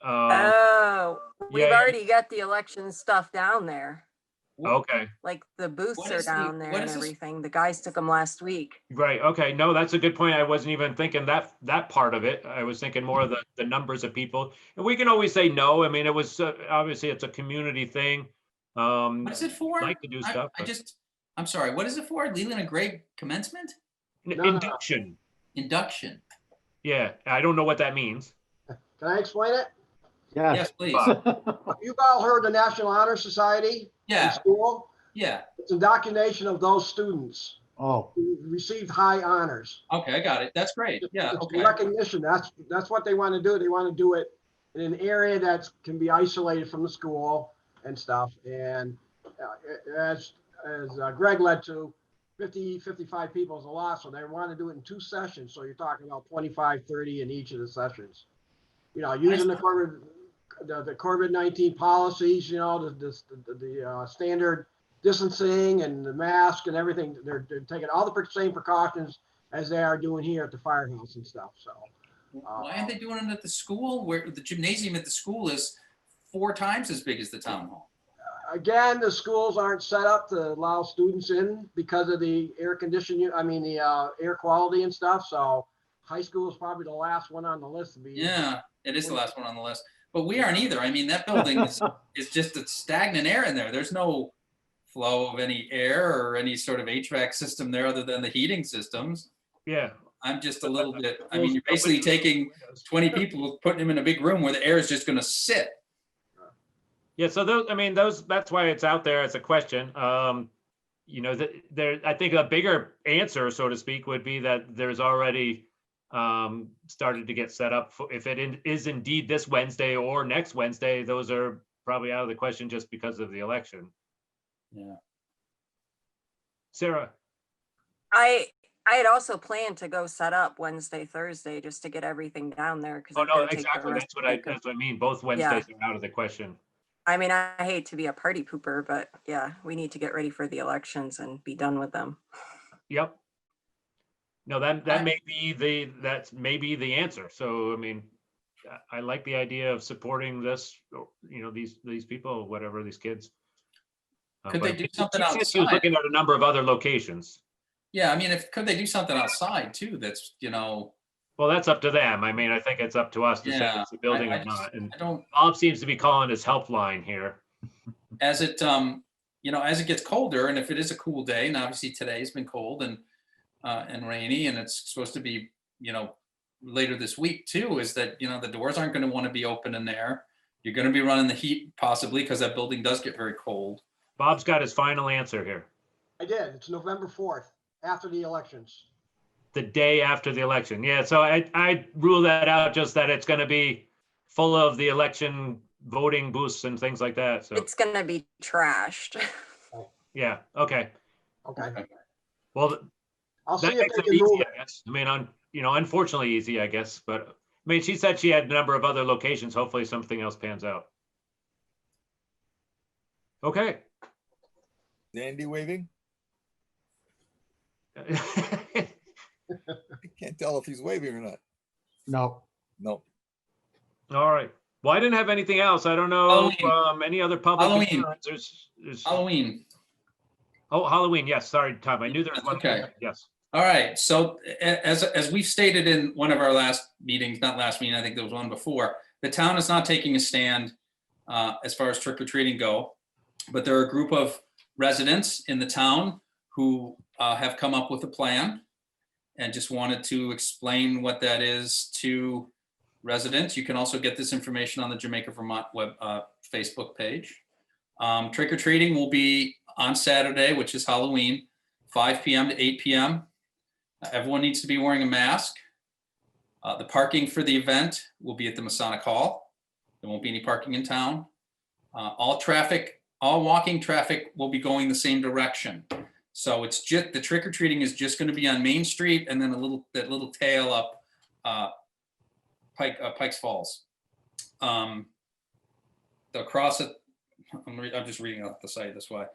Oh, we've yeah. already got the election stuff down there. Okay. Like the booths What are is the- down there what and is this? everything. The guys took them last week. Right. Okay. No, that's a good point. I wasn't even thinking that part of it. I was thinking more of the numbers of people. And we can always say no. I mean, it was obviously it's a community thing. What is it for? Like to do stuff. I'm sorry. What is it for? Leland and Gray commencement? No. Induction. Induction. Yeah. I don't know what that means. Can I explain it? Yes, please. You've all heard the National Honor Society in Yeah. school? Yeah. It's indoctrination of those students Oh, who received high honors. Okay, I got it. That's great. Yeah. It's Okay. recognition. That's what they want to do. They want to do it in an area that can be isolated from the school and stuff. And as Greg led to, 55 people is a lot, so they want to do it in 2 sessions. So you're talking about 25, 30 in each of the sessions. Using the COVID-19 policies, the standard distancing and the mask and everything. They're taking all the same precautions as they are doing here at the firehouse and stuff. So Why aren't they doing it at the school, where the gymnasium at the school is 4 times as big as the town hall? again, the schools aren't set up to allow students in because of the air conditioning, the air quality and stuff. So high school is probably the last one on the list to be. Yeah, it is the last one on the list. But we aren't either. I mean, that building is just a stagnant air in there. There's no flow of any air or any sort of HVAC system there other than the heating systems. Yeah. I'm just a little bit, I mean, you're basically taking 20 people, putting them in a big room where the air is just going to sit. Yeah, so that's why it's out there as a question. I think a bigger answer, so to speak, would be that there's already started to get set up for, if it is indeed this Wednesday or next Wednesday, those are probably out of the question just because of the election. Yeah. Sarah. I had also planned to go set up Wednesday, Thursday, just to get everything down there. Oh, no, exactly. That's what I mean. Both Wednesdays are out of the question. I mean, I hate to be a party pooper, but yeah, we need to get ready for the elections and be done with them. Yep. No, that may be that's maybe the answer. So, I mean, I like the idea of supporting this, these people, whatever, these kids. Could they do something She was outside? looking at a number of other locations. Yeah, I mean, could they do something outside too? That's, Well, that's up to them. I mean, I think it's up to us to say Yeah, it's the building I or not. And I don't, Bob seems to be calling his helpline here. as it, as it gets colder, and if it is a cool day, and obviously today's been cold and rainy, and it's supposed to be, later this week too, is that, the doors aren't going to want to be open in there. You're going to be running the heat possibly because that building does get very cold. Bob's got his final answer here. I did. It's November 4th, after the elections. The day after the election. Yeah, so I rule that out, just that it's going to be full of the election voting booths and things like that. So It's gonna be trashed. yeah, okay. Okay. Well, I'll see that if makes they it can easy, move it. I guess. I mean, unfortunately easy, I guess. But I mean, she said she had a number of other locations. Hopefully something else pans out. Okay. Andy waving? I can't tell if he's waving or not. No. No. All right. Well, I didn't have anything else. I don't know Halloween. any other public Halloween. concerns. There's Halloween. oh, Halloween. Yes. Sorry, Tom. I knew there was one. Okay. Yes. All right. So as we've stated in one of our last meetings, not last meeting, I think there was one before, the town is not taking a stand as far as trick or treating go, but there are a group of residents in the town who have come up with a plan and just wanted to explain what that is to residents. You can also get this information on the Jamaica, Vermont web Facebook page. Trick or treating will be on Saturday, which is Halloween, 5 p.m. to 8 p.m. Everyone needs to be wearing a mask. The parking for the event will be at the Masonic Hall. There won't be any parking in town. All walking traffic will be going the same direction. So it's just, the trick or treating is just going to be on Main Street and then that little tail up Pikes Falls. They'll cross it. I'm just reading off the site, that's why.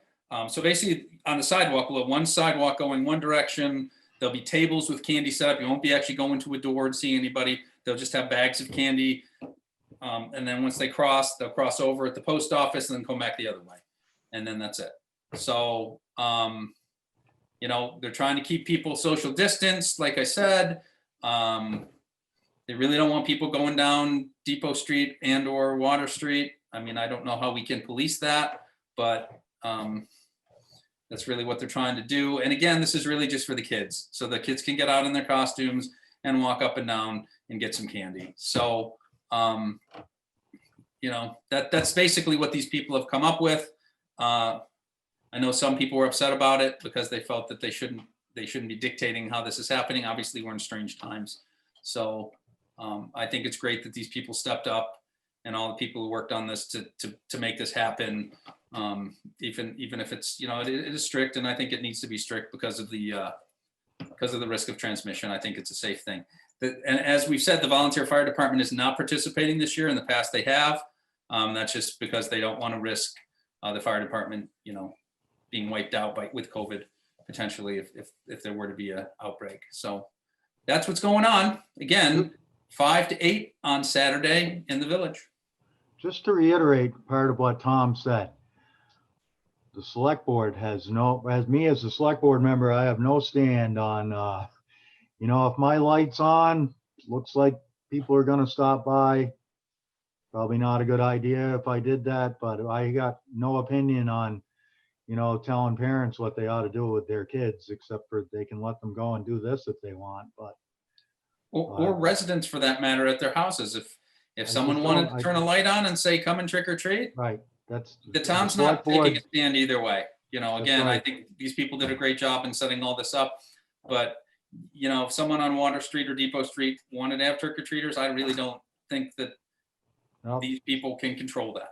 So basically on the sidewalk, we'll have one sidewalk going one direction. There'll be tables with candy set up. You won't be actually going to a door and seeing anybody. They'll just have bags of candy. And then once they cross, they'll cross over at the post office and then come back the other way. And then that's it. So, they're trying to keep people social distance, like I said. They really don't want people going down Depot Street and or Water Street. I mean, I don't know how we can police that, but that's really what they're trying to do. And again, this is really just for the kids. So the kids can get out in their costumes and walk up and down and get some candy. So, that's basically what these people have come up with. I know some people were upset about it because they felt that they shouldn't be dictating how this is happening. Obviously, we're in strange times. So I think it's great that these people stepped up and all the people who worked on this to make this happen. Even if it's, it is strict, and I think it needs to be strict because of the risk of transmission. I think it's a safe thing. And as we've said, the volunteer fire department is not participating this year. In the past, they have. That's just because they don't want to risk the fire department, being wiped out with COVID potentially if there were to be an outbreak. So that's what's going on. Again, 5 to 8 on Saturday in the village. Just to reiterate part of what Tom said, the select board as me as a select board member, I have no stand on, if my light's on, looks like people are going to stop by. Probably not a good idea if I did that, but I got no opinion on, telling parents what they ought to do with their kids, except for they can let them go and do this if they want, but. Or residents for that matter at their houses. If someone wanted to turn a light on and say, come and trick or treat. Right, that's. The town's not taking a stand either way. Again, right. I think these people did a great job in setting all this up. But, if someone on Water Street or Depot Street wanted to have trick or treaters, I really don't think that No, these people can control that.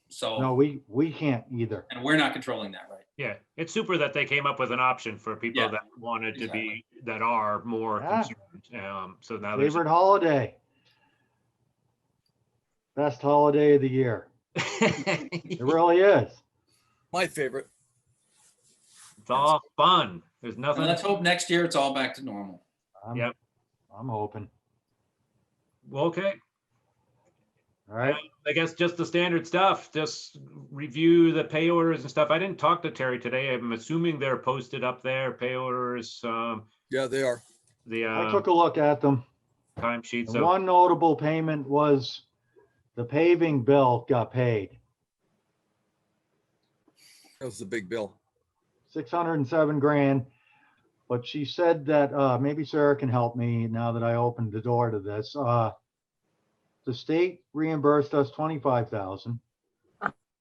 So, no, we can't either. and we're not controlling that, right? Yeah, it's super that they came up with an option for people Yeah, that wanted to exactly. be, that are more Yeah. concerned. So now there's. Favorite holiday. Best holiday of the year. It really is. My favorite. It's all fun. There's And nothing. let's hope next year it's all back to normal. I'm- Yep. I'm hoping. Well, okay. All right. I guess just the standard stuff, just review the pay orders and stuff. I didn't talk to Terry today. I'm assuming they're posted up there, pay orders, Yeah, they are. the I took a look at them. timesheet. The So one notable payment was the paving bill got paid, That was the big bill. 607 grand. But she said that, maybe Sarah can help me now that I opened the door to this. The state reimbursed us 25,000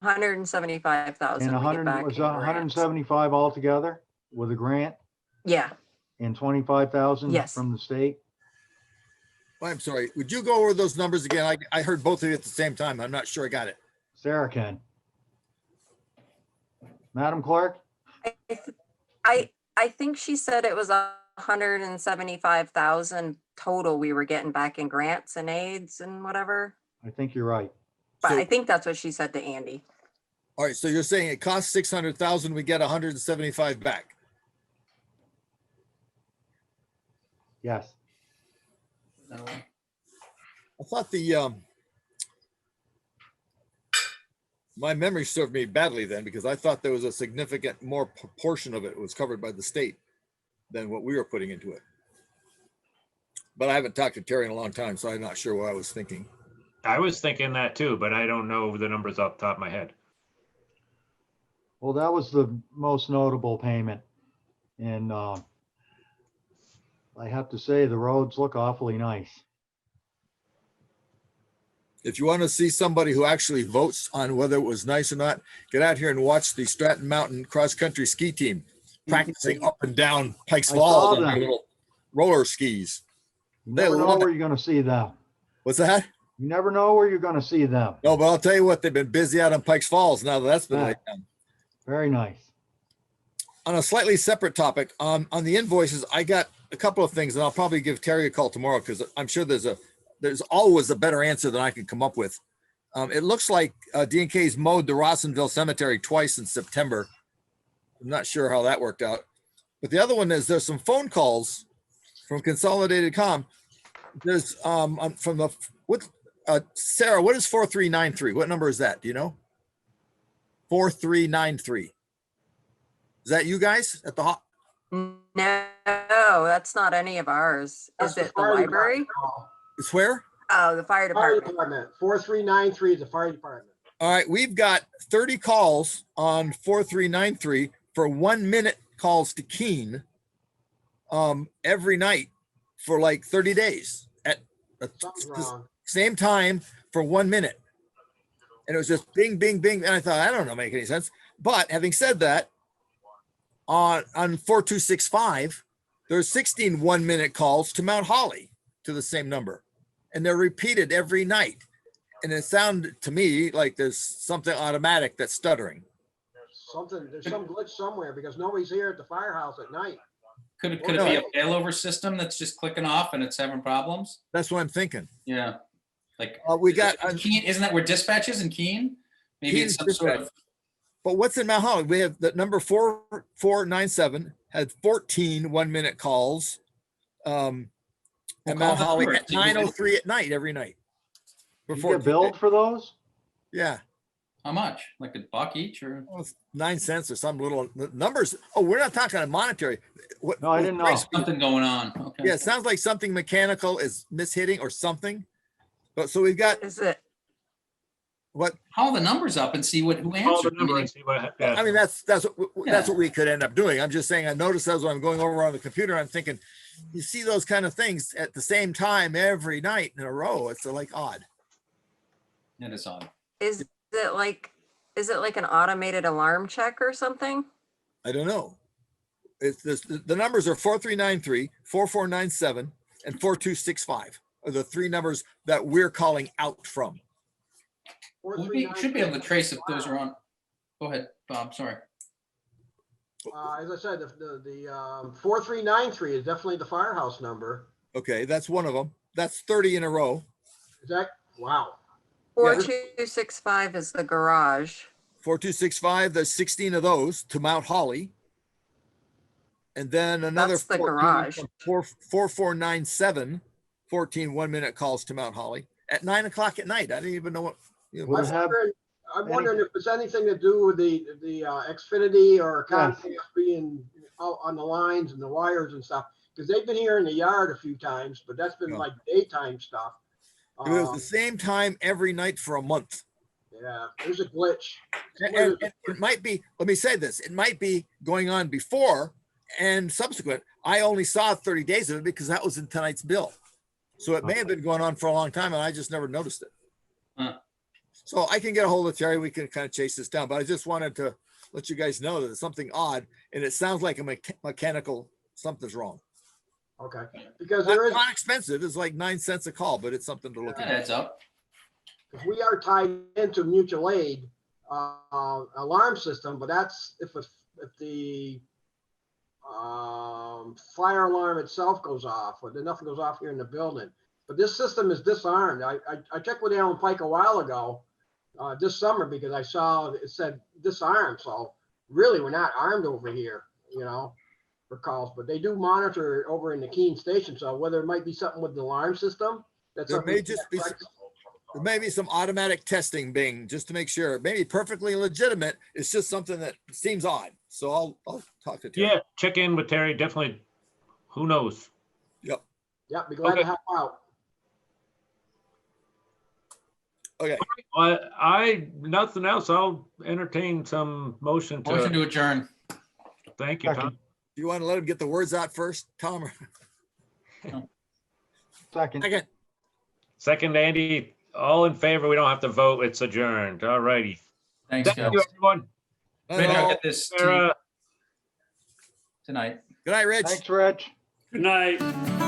175,000. and we get back was in grants. 175 altogether with a grant Yeah, and 25,000 Yes. from the state. I'm sorry. Would you go over those numbers again? I heard both of you at the same time. I'm not sure I got it. Sarah can. Madam Clerk? I think she said it was 175,000 total we were getting back in grants and aids and whatever. I think you're right. But So- I think that's what she said to Andy. All right, so you're saying it costs 600,000, we get 175 back. Yes. No. I thought my memory served me badly then, because I thought there was a significant more proportion of it was covered by the state than what we were putting into it. But I haven't talked to Terry in a long time, so I'm not sure what I was thinking. I was thinking that too, but I don't know the numbers off the top of my head. Well, that was the most notable payment. And I have to say, the roads look awfully nice. If you want to see somebody who actually votes on whether it was nice or not, get out here and watch the Stratton Mountain cross-country ski team practicing up and down Pikes I Falls saw on their them. little roller skis. You They never know love where it. you're gonna see them. What's that? You never know where you're gonna see them. No, but I'll tell you what, they've been busy out on Pikes Falls now that that's been Yeah. laid down. Very nice. On a slightly separate topic, on the invoices, I got a couple of things, and I'll probably give Terry a call tomorrow because I'm sure there's always a better answer than I can come up with. It looks like D&K's mowed the Rawsonville Cemetery twice in September. I'm not sure how that worked out. But the other one is there's some phone calls from Consolidated Com. There's from the Sarah, what is 4393? What number is that? Do you know? 4393. Is that you guys at the No, that's not any of ours. That's Is the it the fire library? department. It's where? Oh, the fire Fire department. department, 4393 is the fire department. All right, we've got 30 calls on 4393 for 1 minute calls to Keene every night for like 30 days at Something's the wrong. same time for 1 minute. And it was just bing, bing, bing. And I thought, I don't know, make any sense. But having said that, on 4265, there's 16 1 minute calls to Mount Holly to the same number. And they're repeated every night. And it sounded to me like there's something automatic that's stuttering. There's some glitch somewhere because nobody's here at the firehouse at night. Could it be a failover system that's just clicking off and it's having problems? That's what I'm thinking. Yeah. Like We got, Keene, isn't that where dispatch is in Keene? Maybe Keene's it's some sort of, dispatch. But what's in Mount Holly? We have the number 4497 had 14 1 minute calls. At Mount call Holly the at number. 9:03 at night every night. You Before get billed for those? Yeah, how much? Like $1 each or? well, it's 9 cents or some little numbers. Oh, we're not talking on monetary. What, No, I didn't know. Something going on. Okay. Yeah, it sounds like something mechanical is mishitting or something. But so we've got Is it? what Call the numbers up and see who Call the answered. number and see what. Yeah. I mean, that's Yeah. what we could end up doing. I'm just saying, I noticed as I'm going over on the computer, I'm thinking, you see those kind of things at the same time every night in a row. It's like odd. It is odd. Is it like an automated alarm check or something? I don't know. It's this, the numbers are 4393, 4497, and 4265 are the three numbers that we're calling out from. We should be able to trace if those are on. Go ahead, Bob. Sorry. As I said, the 4393 is definitely the firehouse number. Okay, that's one of them. That's 30 in a row. Is that, wow. 4265 is the garage. 4265, there's 16 of those to Mount Holly. And then another That's the 14 garage. from 4497, 14 1 minute calls to Mount Holly. at 9 o'clock at night. I didn't even know what. You know, Would it have I'm wondering if it's anything to do with the Xfinity or Yes. Comcast being out on the lines and the wires and stuff. Because they've been here in the yard a few times, but that's been Yeah. like daytime stuff. it was the same time every night for a month. Yeah, there's a glitch. And it might be, let me say this, it might be going on before and subsequent. I only saw 30 days of it because that was in tonight's bill. So it may have been going on for a long time and I just never noticed it. Huh. So I can get a hold of Terry. We can kind of chase this down, but I just wanted to let you guys know that it's something odd and it sounds like a mechanical, something's wrong. Okay, because there is, Not expensive. It's like 9 cents a call, but it's something to look That at. adds up. we are tied into mutual aid alarm system, but that's if the fire alarm itself goes off, or then nothing goes off here in the building. But this system is disarmed. I checked with Alan Pike a while ago, this summer, because I saw it said disarmed. So really, we're not armed over here, for calls. But they do monitor it over in the Keene station. So whether it might be something with the alarm system, that's There something may just be, there may be some automatic testing, Bing, just to make sure. Maybe perfectly legitimate. It's just something that seems odd. So I'll talk to Terry. Yeah, check in with Terry, definitely. Who knows? Yep. Yeah, be glad Okay. to help out. Okay. Nothing else. I'll entertain some motion Motion to, to adjourn. thank you, Tom. Do you want to let him get the words out first, Tom? second? Second. Second, Andy, all in favor. We don't have to vote. It's adjourned. All righty. Thanks, Thank guys. you, everyone. Maybe I'll get this to you Sarah. tonight. Good night, Rich. Thanks, Rich. Good night.